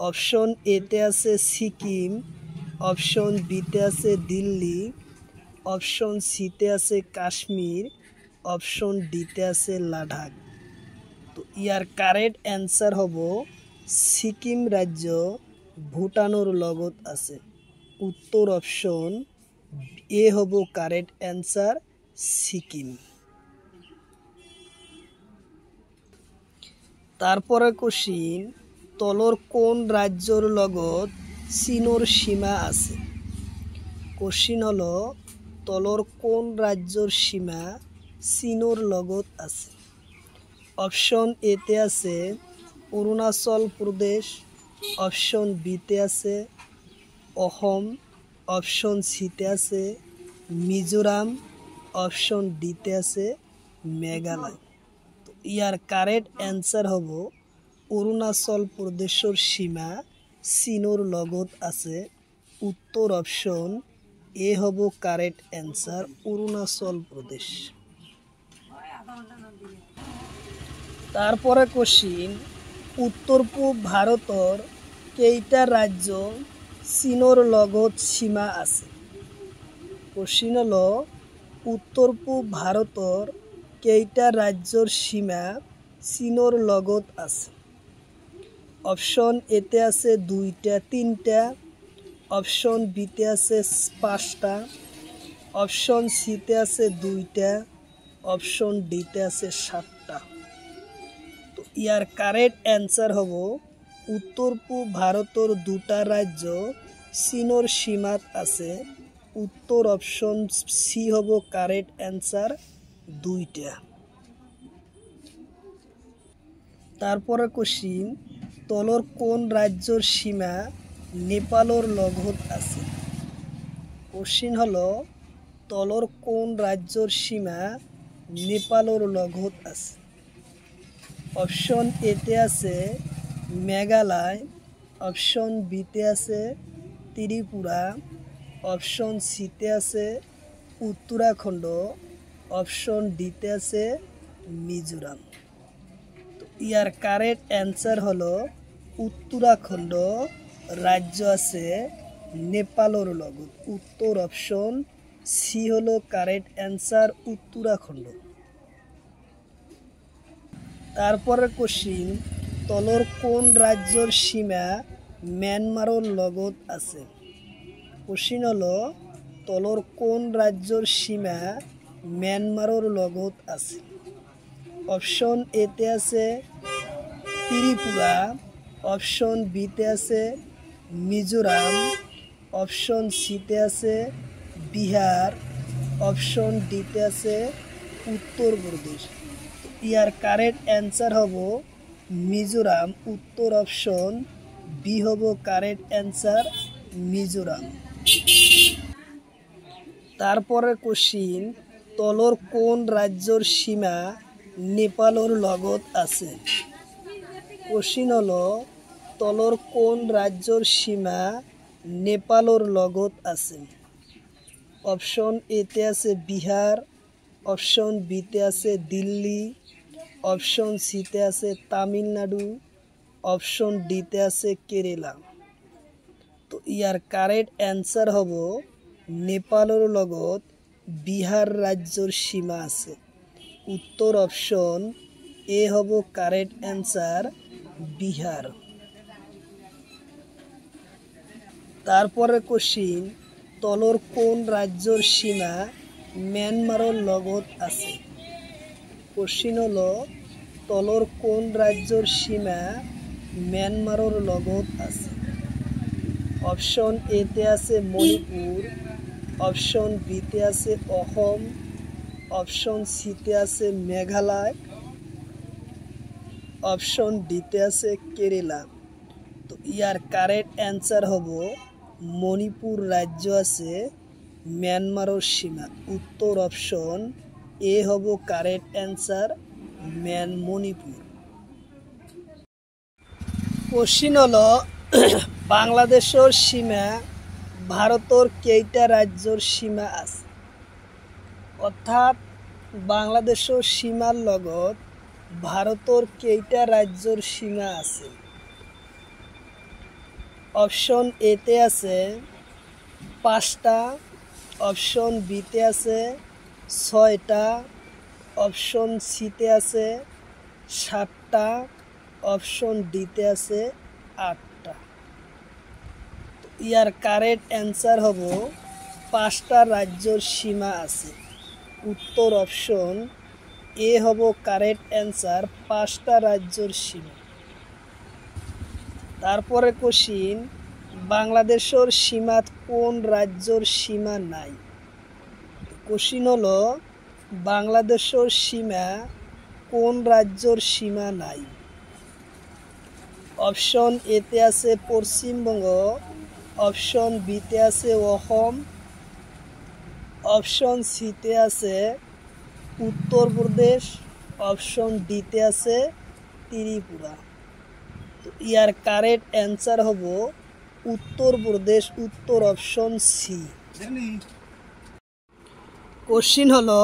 অপশন এতে আছে সিকিম, অপশন বিতে আছে দিল্লি, অপশন সিতে আছে কাশ্মীর, অপশন ডিতে আছে লাদাখ। তো ইয়ার কারেক্ট অ্যান্সার হব সিকিম রাজ্য ভুটানের লগত আছে। উত্তর অপশন এ হব কারেক্ট অ্যান্সার, সিকিম। তারপরে কোশ্চিন, তলর কোন রাজ্যর লগত চীনের সীমা আছে? কোশ্চিন হলো তলর কোন রাজ্যর সীমা চীনের লগত আছে? অপশন এতে আছে অরুণাচল প্রদেশ, অপশন বিতে আছে অসম, অপশন সিতে আছে মিজোরাম, অপশন ডিতে আছে মেঘালয়। তো ইয়ার কারেক্ট অ্যান্সার হব অরুণাচল প্রদেশের সীমা চীনের লগত আছে। উত্তর অপশন এ হব কারেক্ট অ্যান্সার, অরুণাচল প্রদেশ। তারপরে কোশ্চিন, উত্তর পূব ভারতের কেইটা রাজ্য চীনের লগত সীমা আছে? কোশ্চিন হলো উত্তর পূব ভারতের কেইটা রাজ্যর সীমা চীনের লগত আছে? অপশন এতে আছে 2টা 3টা, অপশন বিতে আছে 5টা, অপশন সিতে আছে 2টা, অপশন ডিতে আছে 7টা। তো ইয়ার কারেক্ট অ্যান্সার হব উত্তর পূব ভারতের 2টা রাজ্য চীনের সীমাত আছে। উত্তর অপশন সি হব কারেক্ট অ্যান্সার 2টা। তারপরে কোশ্চিন, তলর কোন রাজ্যের সীমা নেপালের লগত আছে? কোশ্চিন হলো তলর কোন রাজ্যের সীমা নেপালের লগত আছে? অপশন এতে আছে মেঘালয়, অপশন বিতে আছে ত্রিপুরা, অপশন সিতে আছে উত্তরাখণ্ড, অপশন ডিতে আছে মিজোরাম। তো ইয়ার কারেক্ট অ্যান্সার হলো উত্তরাখণ্ড রাজ্য আছে নেপালের লগত। উত্তর অপশন সি হলো কারেক্ট অ্যান্সার, উত্তরাখণ্ড। তারপরে কোশ্চিন, তলর কোন রাজ্যের সীমা মিয়ানমারের লগত আছে? কোশ্চিন হলো তলর কোন রাজ্যের সীমা মিয়ানমারের লগত আছে? অপশন এতে আছে ত্রিপুরা, অপশন বিতে আছে মিজোরাম, অপশন সিতে আছে বিহার, অপশন ডিতে আছে উত্তরপ্রদেশ। ইয়ার কারেক্ট অ্যান্সার হব মিজোরাম। উত্তর অপশন বি হব কারেক্ট অ্যান্সার, মিজোরাম। তারপরে কোশ্চিন, তলর কোন রাজ্যের সীমা নেপালের লগত আছে? কোশ্চিন হলো তলর কোন রাজ্যের সীমা নেপালের লগত আছে? অপশন এতে আছে বিহার, অপশন বিতে আছে দিল্লি, অপশন সিতে আছে তামিলনাড়ু, অপশন ডিতে আছে কেরালা। তো ইয়ার কারেক্ট অ্যান্সার হব নেপালের লগত বিহার রাজ্যের সীমা আছে। উত্তর অপশন এ হব কারেক্ট অ্যান্সার, বিহার। তারপরে কোশ্চিন, তলর কোন রাজ্যের সীমা মিয়ানমারের লগত আছে? কোশ্চিন হলো তলর কোন রাজ্যের সীমা মিয়ানমারের লগত আছে? অপশন এতে আছে মণিপুর, অপশন বিতে আছে অসম, অপশন সিতে আছে মেঘালয়, অপশন ডিতে আছে কেরালা। তো ইয়ার কারেক্ট অ্যান্সার হব মণিপুর রাজ্য আছে মিয়ানমারের সীমা। উত্তর অপশন এ হব কারেক্ট অ্যান্সার, মণিপুর। কোশ্চিন হলো বাংলাদেশের সীমা ভারতের কেইটা রাজ্যের সীমা আছে? অর্থাৎ বাংলাদেশের সীমার লগত ভারতের কেইটা রাজ্যের সীমা আছে? অপশন এতে আছে 5টা, অপশন বিতে আছে 6টা, অপশন সিতে আছে 7টা, অপশন ডিতে আছে 8টা। ইয়ার কারেক্ট অ্যান্সার হব 5টা রাজ্যের সীমা আছে। উত্তর অপশন এ হব কারেক্ট অ্যান্সার, 5টা রাজ্যের সীমা। তারপরে কোশ্চিন, বাংলাদেশের সীমাত কোন রাজ্যের সীমা নাই? কোশ্চিন হলো বাংলাদেশের সীমা কোন রাজ্যের সীমা নাই? অপশন এতে আছে পশ্চিমবঙ্গ, অপশন বিতে আছে অসম, অপশন সিতে আছে উত্তরপ্রদেশ, অপশন ডিতে আছে ত্রিপুরা। তো ইয়ার কারেক্ট অ্যান্সার হব উত্তরপ্রদেশ। উত্তর অপশন সি। কোশ্চিন হলো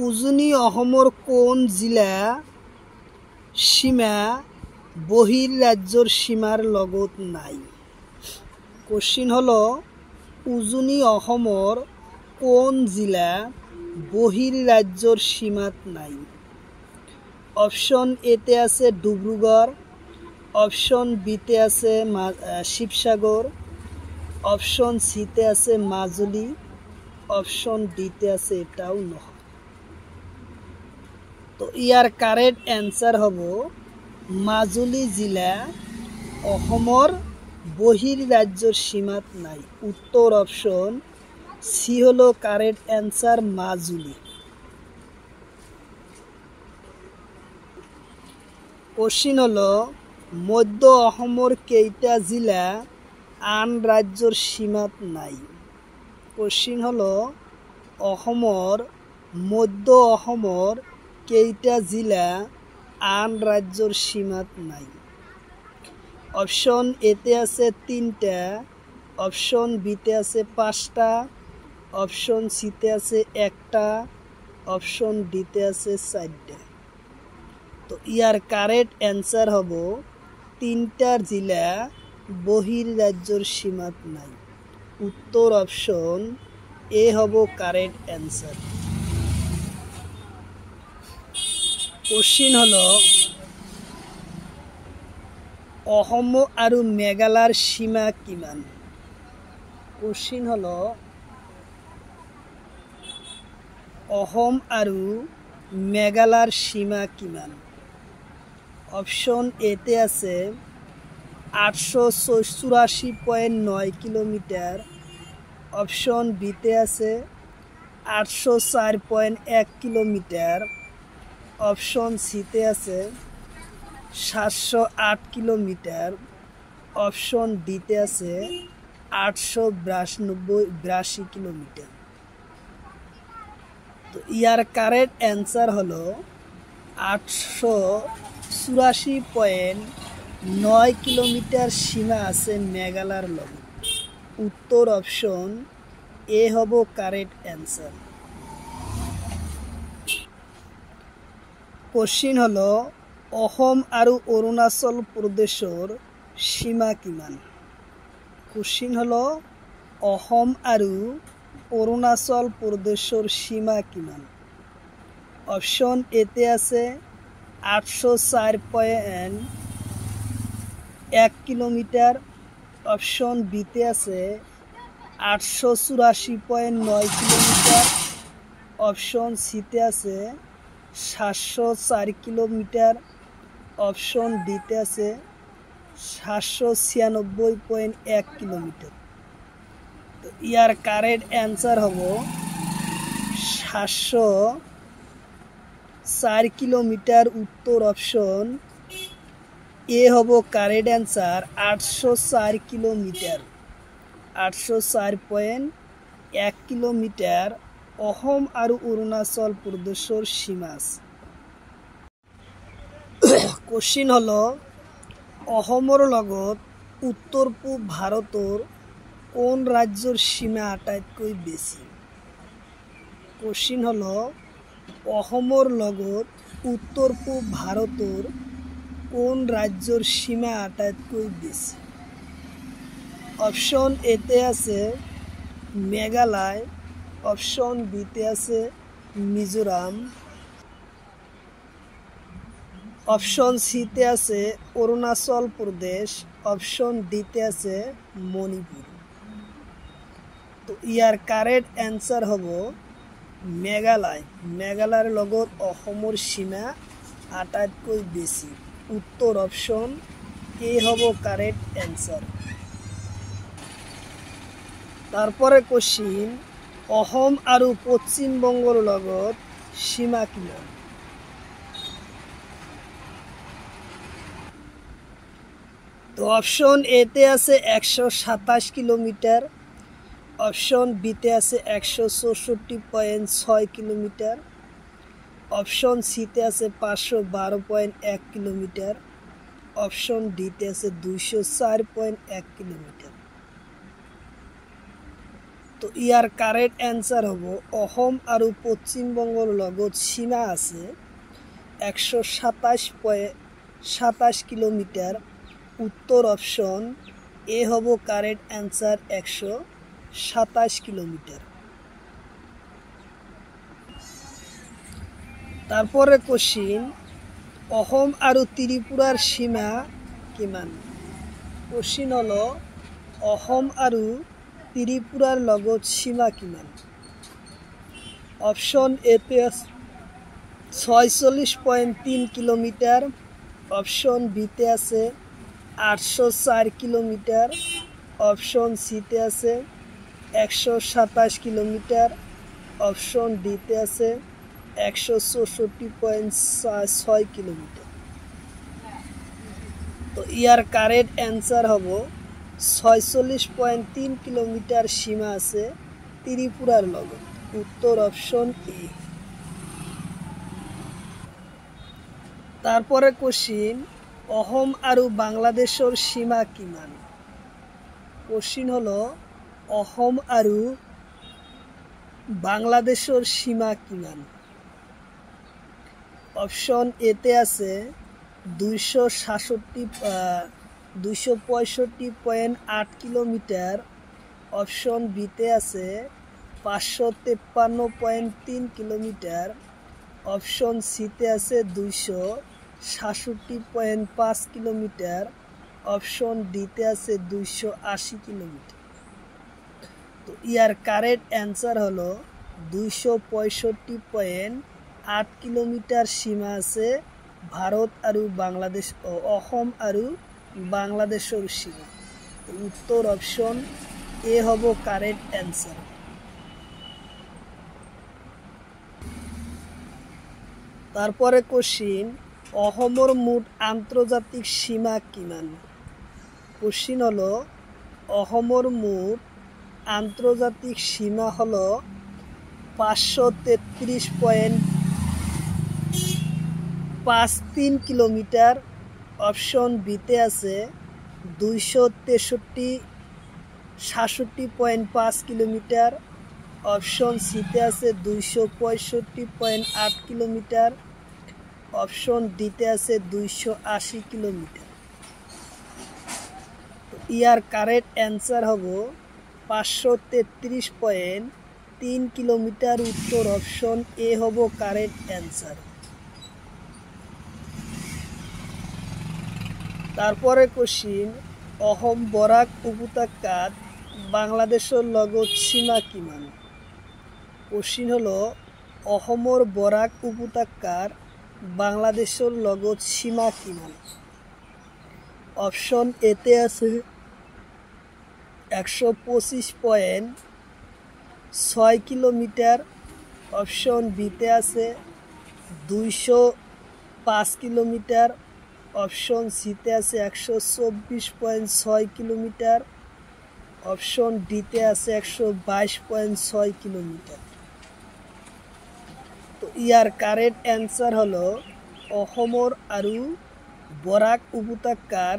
উজনি অসমৰ কোন জিলা সীমা বহিৰ ৰাজ্যেৰ সীমাৰ লগত নাই? কোশ্চিন হলো উজনি অসমৰ কোন জিলা বহিৰ ৰাজ্যেৰ সীমাত নাই? অপশন এতে আছে ডিব্ৰুগড়, অপশন বিতে আছে শিৱসাগৰ, অপশন সিতে আছে মাজুলী, অপশন ডিতে আছে এটাও নহয়। তো ইয়ার কারেক্ট অ্যান্সার হব মাজুলী জিলা অসমৰ বহিৰ্ৰাজ্যৰ সীমাত নাই। উত্তৰ অপশন সি হলো কাৰেক্ট অ্যান্সাৰ, মাজুলী। কোশ্চিন হলো মধ্য অসমৰ কেইটা জিলা আন ৰাজ্যৰ সীমাত নাই। কোশ্চিন হলো অসমৰ মধ্য অসমৰ কেইটা জিলা আন রাজ্যর সীমাত নাই। অপশন এতে আছে 3টা, অপশন বিতে আছে 5টা, অপশন সিতে আছে 1টা, অপশন ডিতে আছে 4টা। তো ইয়ার কারেক্ট অ্যান্সার হব 3টার জেলা বহির্রাজ্যর সীমাত নাই। উত্তর অপশন এ হব কারেক্ট অ্যান্সার। কোশ্চিন হলো অসম আৰু মেঘালয়ৰ সীমা কিমান। কোশ্চিন হলো অসম আৰু মেঘালয়ৰ সীমা কিমান। অপশন এতে আছে 884.9 কিলোমিটার, অপশন বিতে আছে 804.1 কিলোমিটার, অপশন সিতে আছে 708 কিলোমিটার, অপশন ডিতে আছে 882 কিলোমিটার। তো ইয়ার কারেক্ট অ্যান্সার হলো 884.9 কিলোমিটার সীমা আছে মেঘালয়ের লগে। উত্তর অপশন এ হব কারেক্ট অ্যান্সার। কোশ্চিন হলো অসম আৰু অৰুণাচল প্ৰদেশৰ সীমা কিমান। কোশ্চিন হলো অসম আৰু অৰুণাচল প্ৰদেশৰ সীমা কিমান। অপশন এতে আছে 804.1 কিলোমিটার, অপশন বিতে আছে 884.9 কিলোমিটার, অপশন সিতে আছে 704 কিলোমিটার, অপশন ডিতে আছে 796.1 কিলোমিটার। তো ইয়ার কারেক্ট অ্যান্সার হব 704 কিলোমিটার। উত্তর অপশন এ হব correct answer, 804 kilometre. 804.1 kilometre Assam আৰু অৰুণাচল প্ৰদেশৰ সীমা আছে। কোশ্চিন হলো অসমৰ লগত উত্তৰ পূব ভাৰতৰ কোন ৰাজ্যৰ সীমা আটাইতকৈ বেছি। কোশ্চিন হলো অসমৰ লগত উত্তৰ পূব ভাৰতৰ কোন ৰাজ্যৰ সীমা আটাইতকৈ বেছি। অপশন এতে আছে মেঘালয়, অপশন বিতে আছে মিজোরাম, অপশন সিতে আছে অৰুণাচল প্ৰদেশ, অপশন ডিতে আছে মণিপুৰ। তো ইয়াৰ কাৰেক্ট অ্যান্সাৰ হব মেঘালয়। মেঘালয়ৰ লগত অসমৰ সীমা আটাইতকৈ বেছি। উত্তৰ অপশন এ হব কাৰেক্ট অ্যান্সাৰ। তাৰপৰে কোশ্চিন অসম আৰু পশ্চিমবংগৰ লগত সীমা কিমান। তো অপশন এতে আছে 127 কিলোমিটার, অপশন বিতে আছে 164.6 কিলোমিটার, অপশন সিতে আছে 512.1 কিলোমিটার, অপশন ডিতে আছে 204.1 কিলোমিটার। তো ইয়ার কারেক্ট অ্যান্সার হব অসম আৰু পশ্চিমবংগৰ লগত সীমা আছে 127 কিলোমিটাৰ। উত্তৰ অপশন এ হব correct answer, 127 kilometre. তাৰপৰে question Assam আৰু ত্ৰিপুৰাৰ সীমা কিমান। কোশ্চিন হলো অসম আৰু ত্রিপুরার লগত সীমা কিমান। অপশন এতে 46.3 কিলোমিটার, অপশন বিতে আছে 804 কিলোমিটার, অপশন সিতে আছে 127 কিলোমিটার, অপশন ডিতে আছে 164.6 কিলোমিটার। তো ইয়ার কারেক্ট অ্যান্সার হব 46.3 কিলোমিটার সীমা আছে ত্রিপুরার লগত। উত্তর অপশন এ। তারপরে কোশ্চিন, অসম আৰু বাংলাদেশৰ সীমা কিমান? কোশ্চিন হলো অসম আৰু বাংলাদেশৰ সীমা কিমান? অপশন এতে আছে 265.8 কিলোমিটার, অপশন বিতে আছে 553.3 কিলোমিটার, অপশন সিতে আছে 266.5 কিলোমিটার, অপশন ডিতে আছে 280 কিলোমিটার। তো ইয়ার কারেক্ট অ্যান্সার হলো 265.8 কিলোমিটার সীমা আছে ভারত আর বাংলাদেশ ও অসম আর বাংলাদেশের সীমা। তো উত্তর অপশন এ হব কারেক্ট অ্যান্সার। তারপরে কোশ্চিন, অসমৰ মুঠ আন্তৰ্জাতিক সীমা কিমান? কোশ্চিন হলো অসমৰ মুঠ আন্তর্জাতিক সীমা হলো 533.53 কিলোমিটার, অপশন বিতে আছে 263.67.5 কিলোমিটার, অপশন সিতে আছে 265.8 কিলোমিটার, অপশন ডিতে আছে 280 কিলোমিটার। ইয়ার কারেক্ট অ্যান্সার হব 533.3 কিলোমিটার। উত্তর অপশন এ হব কারেক্ট অ্যান্সার। তারপরে কোশ্চিন, অসম বরাক উপত্যকাত বাংলাদেশের লগত সীমা কিমান? কোশ্চিন হলো অসমৰ বরাক উপত্যকার বাংলাদেশের লগত সীমা কিমান? অপশন এতে আছে 125.6 কিলোমিটার, অপশন বিতে আছে 205 কিলোমিটার, অপশন সিতে আছে 124.6 কিলোমিটার, অপশন ডিতে আছে 122.6 কিলোমিটার। তো ইয়ার কারেক্ট অ্যান্সার হলো অসমৰ আৰু বৰাক উপত্যকাৰ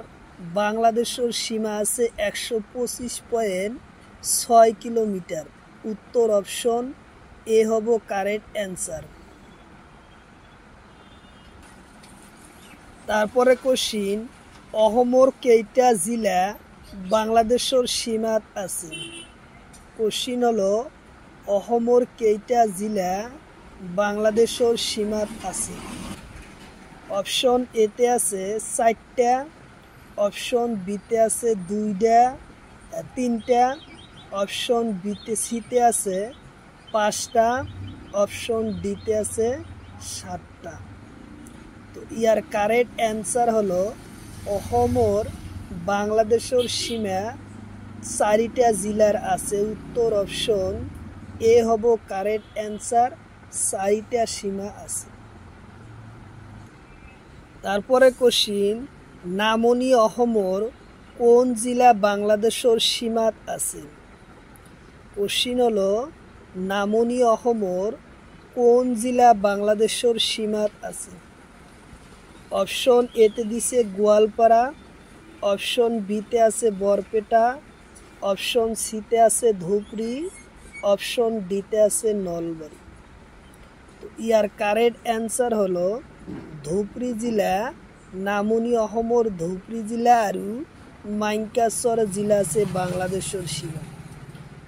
বাংলাদেশেৰ সীমা আছে 125.6 কিলোমিটাৰ। উত্তৰ অপশন এ হব কাৰেক্ট অ্যান্সাৰ। তাৰপৰে কোশ্চিন, অসমৰ কেইটা জেলা বাংলাদেশেৰ সীমাত আছে? কোশ্চিন হলো অসমৰ কেইটা জেলা বাংলাদেশের সীমাত আছে? অপশন এতে আছে 4টা, অপশন বিতে আছে 2টা 3টা, অপশন বিতে সিতে আছে 5টা, অপশন ডিতে আছে 7টা। তো ইয়ার কারেক্ট অ্যান্সার হলো অসমৰ বাংলাদেশেৰ সীমা 4টা জেলাৰ আছে। উত্তৰ অপশন এ হব কাৰেক্ট অ্যান্সাৰ, 4টা সীমা আছে। তাৰপৰে কোশ্চিন, নামনি অসমৰ কোন জেলা বাংলাদেশেৰ সীমাত আছে? কোশ্চিন হলো নামনি অসমৰ কোন জেলা বাংলাদেশের সীমাত আছে? অপশন এতে দিছে গোয়ালপাড়া, অপশন বিতে আছে বরপেটা, অপশন সিতে আছে ধুবড়ী, অপশন ডিতে আছে নলবাড়ি। তো ইয়ার কারেক্ট অ্যান্সার হলো ধুবড়ী জেলা। নামনি অসমৰ ধুবড়ী জেলা আৰু মাইনকাছৰ জেলা আছে বাংলাদেশের সীমা।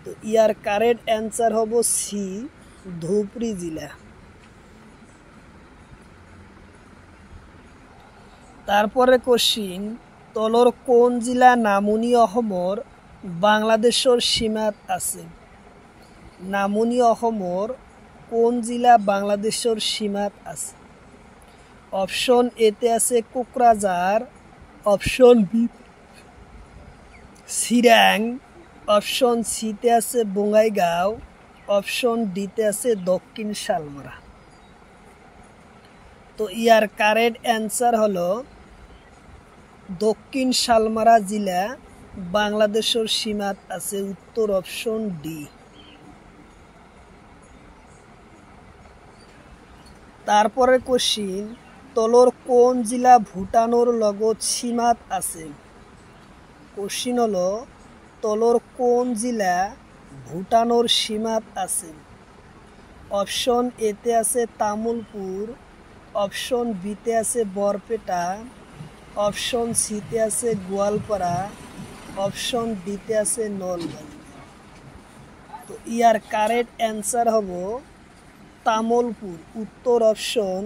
তো ইয়ার কারেক্ট অ্যান্সার হব সি, ধুবড়ী জেলা। তারপরে কোশ্চিন, তলর কোন জেলা নামনি অসমৰ বাংলাদেশেৰ সীমাত আছে? নামনি অসমৰ কোন জিলা বাংলাদেশের সীমাত আছে? অপশন এতে আছে Kokrajhar, option B Chirang, option সিতে আছে বঙ্গাইগাঁও, অপশন ডিতে আছে দক্ষিণ শালমারা। তো ইয়ার কারেক্ট অ্যান্সার হলো দক্ষিণ শালমারা জেলা বাংলাদেশের সীমাত আছে, উত্তর অপশন ডি। তারপরে কোশ্চিন, তলর কোন জেলা ভুটানোর লগত সীমাত আছে? কোশ্চিন হলো তলর কোন জেলা ভুটানোর সীমাত আছে? অপশন এতে আছে তামুলপুর, অপশন বিতে আছে বরপেটা, অপশন সিতে আছে গোয়ালপাড়া, অপশন ডিতে আছে নলবাড়ি। তো ইয়ার কারেক্ট অ্যান্সার হব তামুলপুর, উত্তর অপশন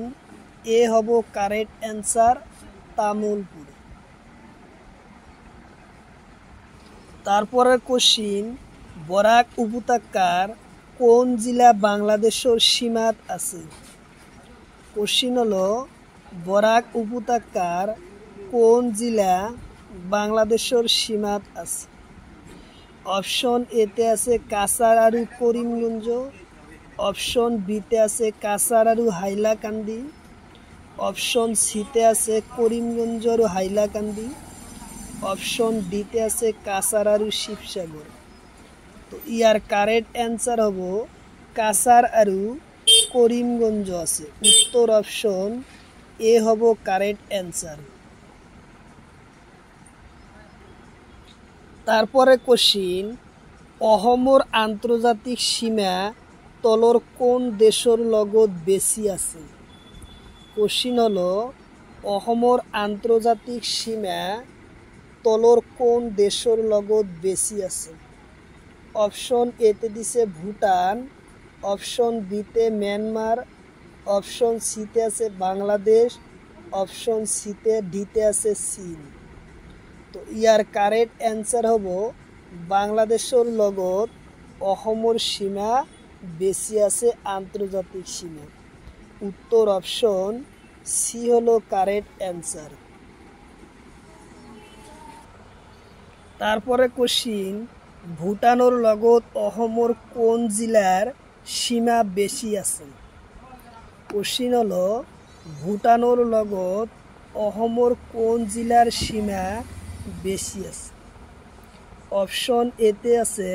এ হব কারেক্ট অ্যান্সার, তামুলপুর। তারপরে কোশ্চিন, বরাক উপত্যকার কোন জেলা বাংলাদেশের সীমাত আছে? কোশ্চিন হলো বরাক উপত্যকার কোন জেলা বাংলাদেশের সীমাত আছে? অপশন এতে আছে কাছাড় করিমগঞ্জ, অপশন বিতে আছে কাছাড় হাইলাকান্দি, অপশন সিতে আছে করিমগঞ্জ হাইলাকান্দি, অপশন ডিতে আছে কাছাড় শিবসাগর। তো ইয়ার কারেক্ট অ্যান্সার হব কাছাড় করিমগঞ্জ আছে, উত্তর অপশন এ হব কারেক্ট অ্যান্সার। তারপরে কোশ্চিন, অহমর আন্তর্জাতিক সীমা তলর কোন দেশের লগত বেশি আছে? কোশ্চিন হলো অহমর আন্তর্জাতিক সীমা তলর কোন দেশের লগত বেশি আছে? অপশন এতে দিছে ভুটান, অপশন বিতে মিয়ানমার, অপশন সিতে আছে বাংলাদেশ, অপশন সিতে ডিতে আছে চীন। তো ইয়ার কারেক্ট অ্যান্সার হব বাংলাদেশের লগত অহমর সীমা বেশি আছে, আন্তর্জাতিক সীমা, উত্তর অপশন সি হলো কারেক্ট অ্যান্সার। তারপরে কোশ্চিন, ভুটানোর লগত অহমর কোন জেলার সীমা বেশি আছে? কোশ্চিন হলো ভুটানোর লগত অহমর কোন জেলার সীমা বেশি আছে? অপশন এতে আছে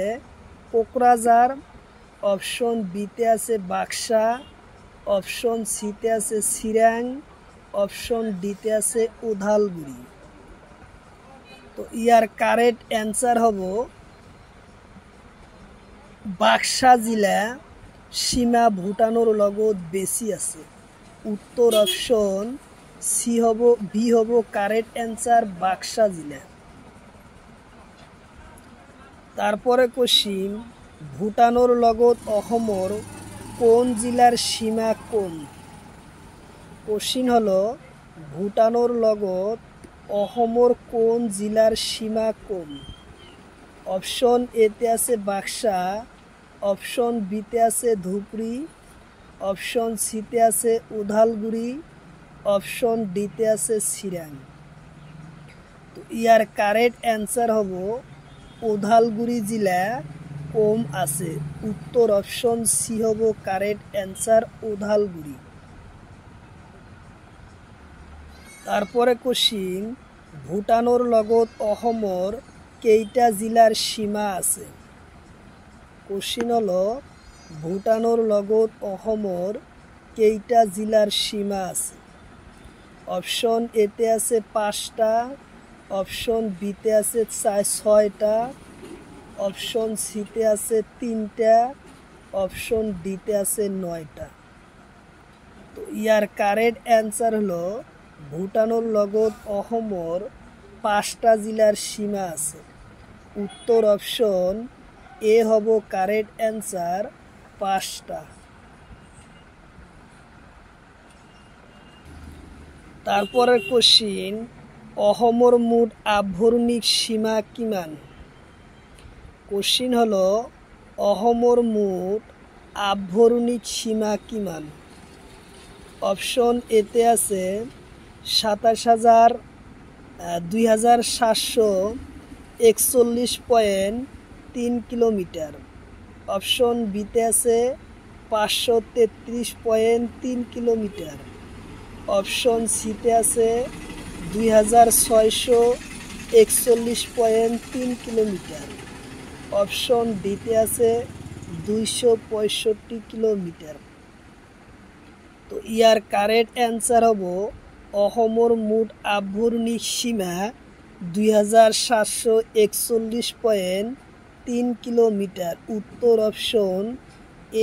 কোকরাঝার, অপশন বিতে আছে বাক্সা, অপশন সিতে আছে চিরাং, অপশন ডিতে আছে উদালগুড়ি। তো ইয়ার কারেক্ট অ্যান্সার হব বাক্সা জেলা সীমা ভুটানোর লগত বেশি আছে, উত্তর অপশন সি হব বি হব কারেক্ট অ্যান্সার, বাক্সা জেলা। তারপরে কোশ্চিন, ভুটানোর লগত অহমর কোন জেলার সীমা কম? কোশ্চিন হলো ভুটানোর লগত অহমর কোন জেলার সীমা কম? অপশন এতে আছে বাক্সা, অপশন বিতে আছে ধুবড়ী, অপশন সিতে আছে উদালগুড়ি, অপশন ডিতে আছে চিরাং। তো ইয়ার কারেক্ট অ্যান্সার হব উদালগুড়ি জেলা কম আছে, উত্তর অপশন সি হব কারেক্ট অ্যান্সার, উদালগুড়ি। তারপরে কোশ্চিন, ভুটানোর লগত অহমর কেইটা জেলার সীমা আছে? কোশ্চিন হলো ভুটানোর লগত অহমর কেইটা জেলার সীমা আছে? অপশন এতে আছে 5টা, অপশন বিতে আছে 6টা, অপশন সিতে আছে 3টা, অপশন ডিতে আছে 9টা। তো ইয়ার কারেক্ট অ্যান্সার হলো ভুটানোর লগত অহমর 5টা জেলার সীমা আছে, উত্তর অপশন এ হব কারেক্ট অ্যান্সার, 5টা। তারপরে কোশ্চিন, অহমর মোট আভ্যন্তরীণ সীমা কিমান? কোশ্চিন হলো অহমর মোট আভ্যন্তরীণ সীমা কিমান? অপশন এতে আছে 27,2741.3 কিলোমিটার। অপশন বিতে আছে 533.3 কিলোমিটার। অপশন সিতে আছে 2641.3 কিলোমিটার। অপশন ডিতে আছে 265 কিলোমিটার। তো ইয়ার কারেক্ট অ্যান্সার হব অসমৰ মুঠ আভ্যন্তৰীণ সীমা 2741.3 কিলোমিটাৰ। উত্তৰ অপশন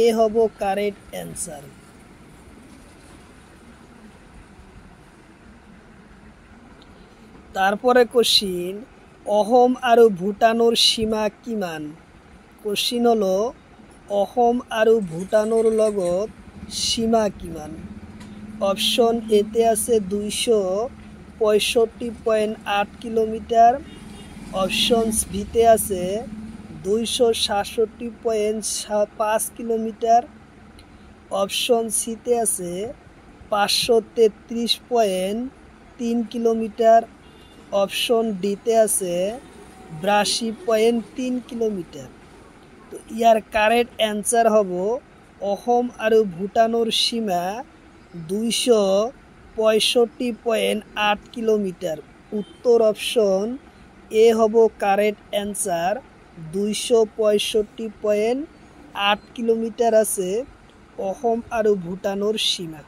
এ হব কাৰেক্ট অ্যান্সাৰ। তাৰপৰে কোশ্চিন অসম আৰু ভূটানৰ সীমা কিমান? কোশ্চিন হলো অসম আৰু ভূটানৰ লগত সীমা কিমান? অপশন এতে আছে 265.8 কিলোমিটার। অপশন বিতে আছে 267.5 কিলোমিটার। অপশন সিতে আছে 533.3 কিলোমিটার। অপশন ডিতে আছে 82.3 কিলোমিটার। তো ইয়ার কারেক্ট অ্যান্সার হব অসম আৰু ভূটানৰ সীমা 265.8 কিলোমিটাৰ। উত্তৰ অপশন এ হব কাৰেক্ট অ্যান্সাৰ। 265.8 কিলোমিটাৰ আছে অসম আৰু ভূটানৰ সীমা।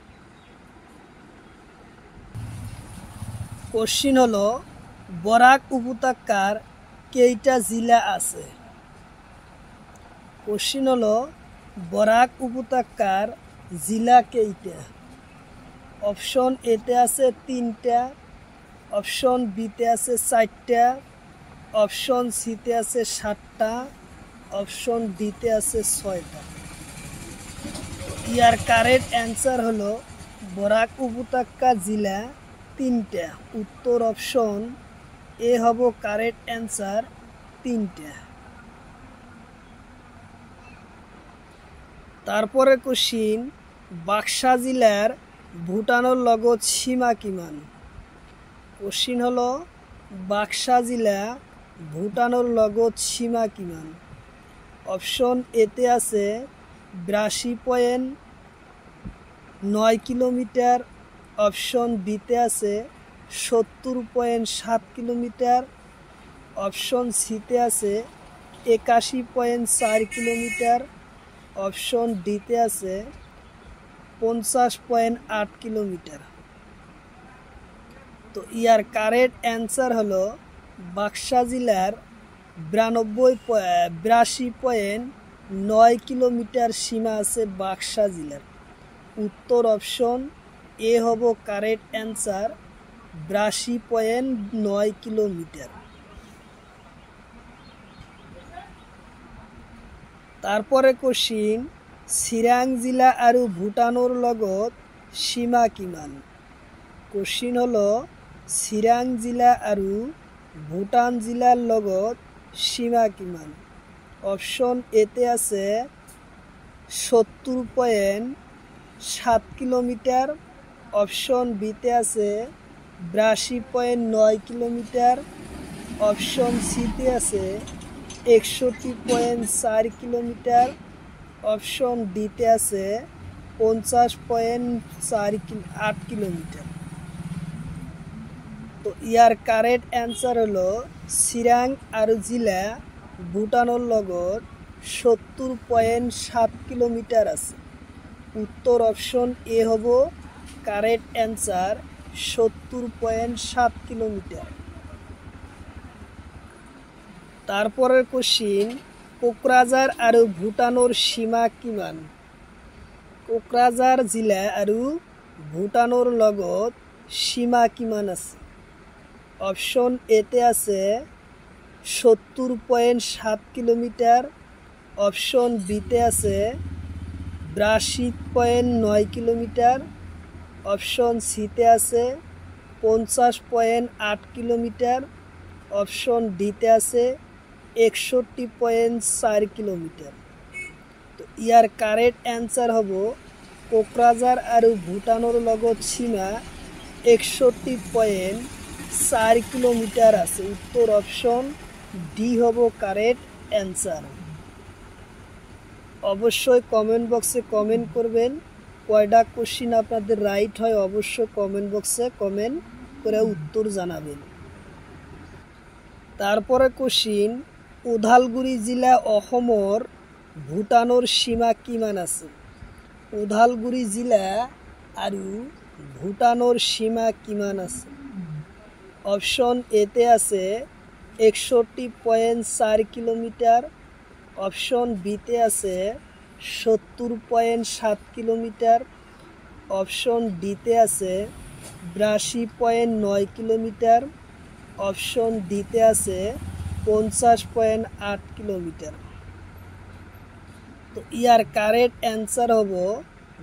কোশ্চিন হলো বরাক উপত্যকার কেইটা জেলা আছে? কোশ্চিন হলো বরাক উপত্যকার জেলা কেইটা? অপশন এতে আছে 3টা। অপশন বিতে আছে 4টা। অপশন সিতে আছে 7টা। অপশন ডিতে আছে 6টা। ইয়ার কারেক্ট অ্যান্সার হলো বরাক উপত্যকা জেলা 3টা। উত্তর অপশন এ হব কারেক্ট অ্যান্সার 3টা। তারপরে কোশ্চিন বাক্সা জেলার ভুটানের লগত সীমা কিমান? কোশ্চিন হলো বাক্সা জেলা ভুটানের লগত সীমা কিমান? অপশন এতে আছে 82.9 কিলোমিটার। অপশন বিতে আছে 70.7 কিলোমিটার। অপশন সিতে আছে 81.4 কিলোমিটার। অপশন ডিতে আছে 50.8 কিলোমিটার। তো ইয়ার কারেক্ট অ্যান্সার হলো বাক্সা জেলার 82.9 কিলোমিটার সীমা আছে বাক্সা জেলার। উত্তর অপশন এ হব কারেক্ট অ্যান্সার 82.9 কিলোমিটার। তারপরে কোশ্চিন চিৰাং জেলা আৰু ভূটানৰ লগত সীমা কিমান? কোশ্চিন হলো চিৰাং জিলা আৰু ভূটান জিলাৰ লগত সীমা কিমান? অপশন এতে আছে 70.7 কিলোমিটার। অপশন বিতে আছে 82.9 কিলোমিটার। অপশন সিতে আছে 61.4 কিলোমিটার। অপশন ডিতে আছে 50.8 কিলোমিটার। তো ইয়ার কারেক্ট অ্যান্সার হলো চিৰাং আৰু জিলা ভূটানৰ লগত 70.7 কিলোমিটাৰ আছে। উত্তৰ অপশন এ হব correct answer 70.7 kilometre. তাৰপৰেৰ question Kokrajhar আৰু ভূটানৰ সীমা কিমান? কোকৰাঝাৰ জিলা আৰু ভূটানৰ লগত সীমা কিমান আছে? অপশন এতে আছে 70.7 কিলোমিটার। অপশন বিতে আছে 82.9 কিলোমিটার। অপশন সিতে আছে 50.8 কিলোমিটার। অপশন ডিতে আছে 61.4 কিলোমিটার। তো ইয়ার কারেক্ট অ্যান্সার হব কোকরাঝার আর ভুটানের লগত সীমা 61.4 কিলোমিটার আছে। উত্তর অপশন ডি হব কারেক্ট অ্যান্সার। অবশ্যই কমেন্ট বক্সে কমেন্ট করবেন কয়টা কোশ্চিন আপনাদের রাইট হয়, অবশ্যই কমেন্ট বক্সে কমেন্ট করে উত্তর জানাবেন। তারপরে কোশ্চিন, ওদালগুৰি জিলা অসমৰ ভূটানৰ সীমা কিমান আছে? ওদালগুৰি জিলা আৰু ভূটানৰ সীমা কিমান আছে? অপশন এতে আছে 61.4 কিলোমিটার, অপশন বিতে আছে 70.7 কিলোমিটার, অপশন ডিতে আছে 82.9 কিলোমিটার, অপশন ডিতে আছে 50.8 কিলোমিটার। তো ইয়ার কারেক্ট অ্যান্সার হব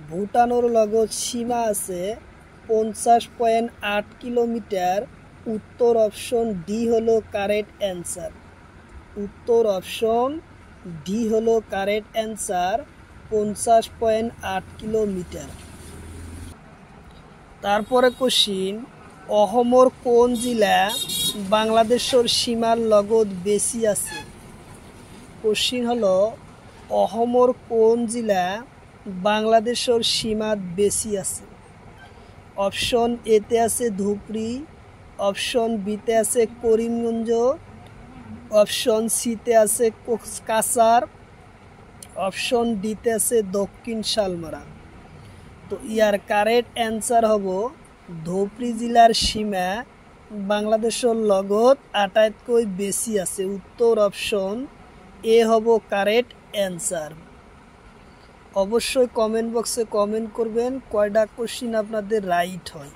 ভুটানের লগত সীমা আছে 50.8 কিলোমিটার। উত্তর অপশন ডি হলো কারেক্ট অ্যান্সার। উত্তর অপশন ডি হলো কারেক্ট অ্যান্সার, 50.8 কিলোমিটার। তারপরে কোশ্চিন, অসমৰ কোন জিলা বাংলাদেশেৰ সীমাৰ লগত বেশি আছে? কোশ্চিন হলো অসমৰ কোন জিলা বাংলাদেশের সীমাত বেশি আছে? অপশন এতে আছে ধুবড়ী, অপশন বিতে আছে করিমগঞ্জ, অপশন সিতে আছে কাছাড়, অপশন ডিতে আছে দক্ষিণ শালমারা। তো ইয়ার কারেক্ট অ্যান্সার হব ধুবড়ী জিলার সীমা বাংলাদেশের লগত আটাইতকৈ বেশি আছে। উত্তর অপশন এ হব কারেক্ট অ্যান্সার। অবশ্যই কমেন্ট বক্সে কমেন্ট করবেন কয়টা কোশ্চিন আপনাদের রাইট হয়।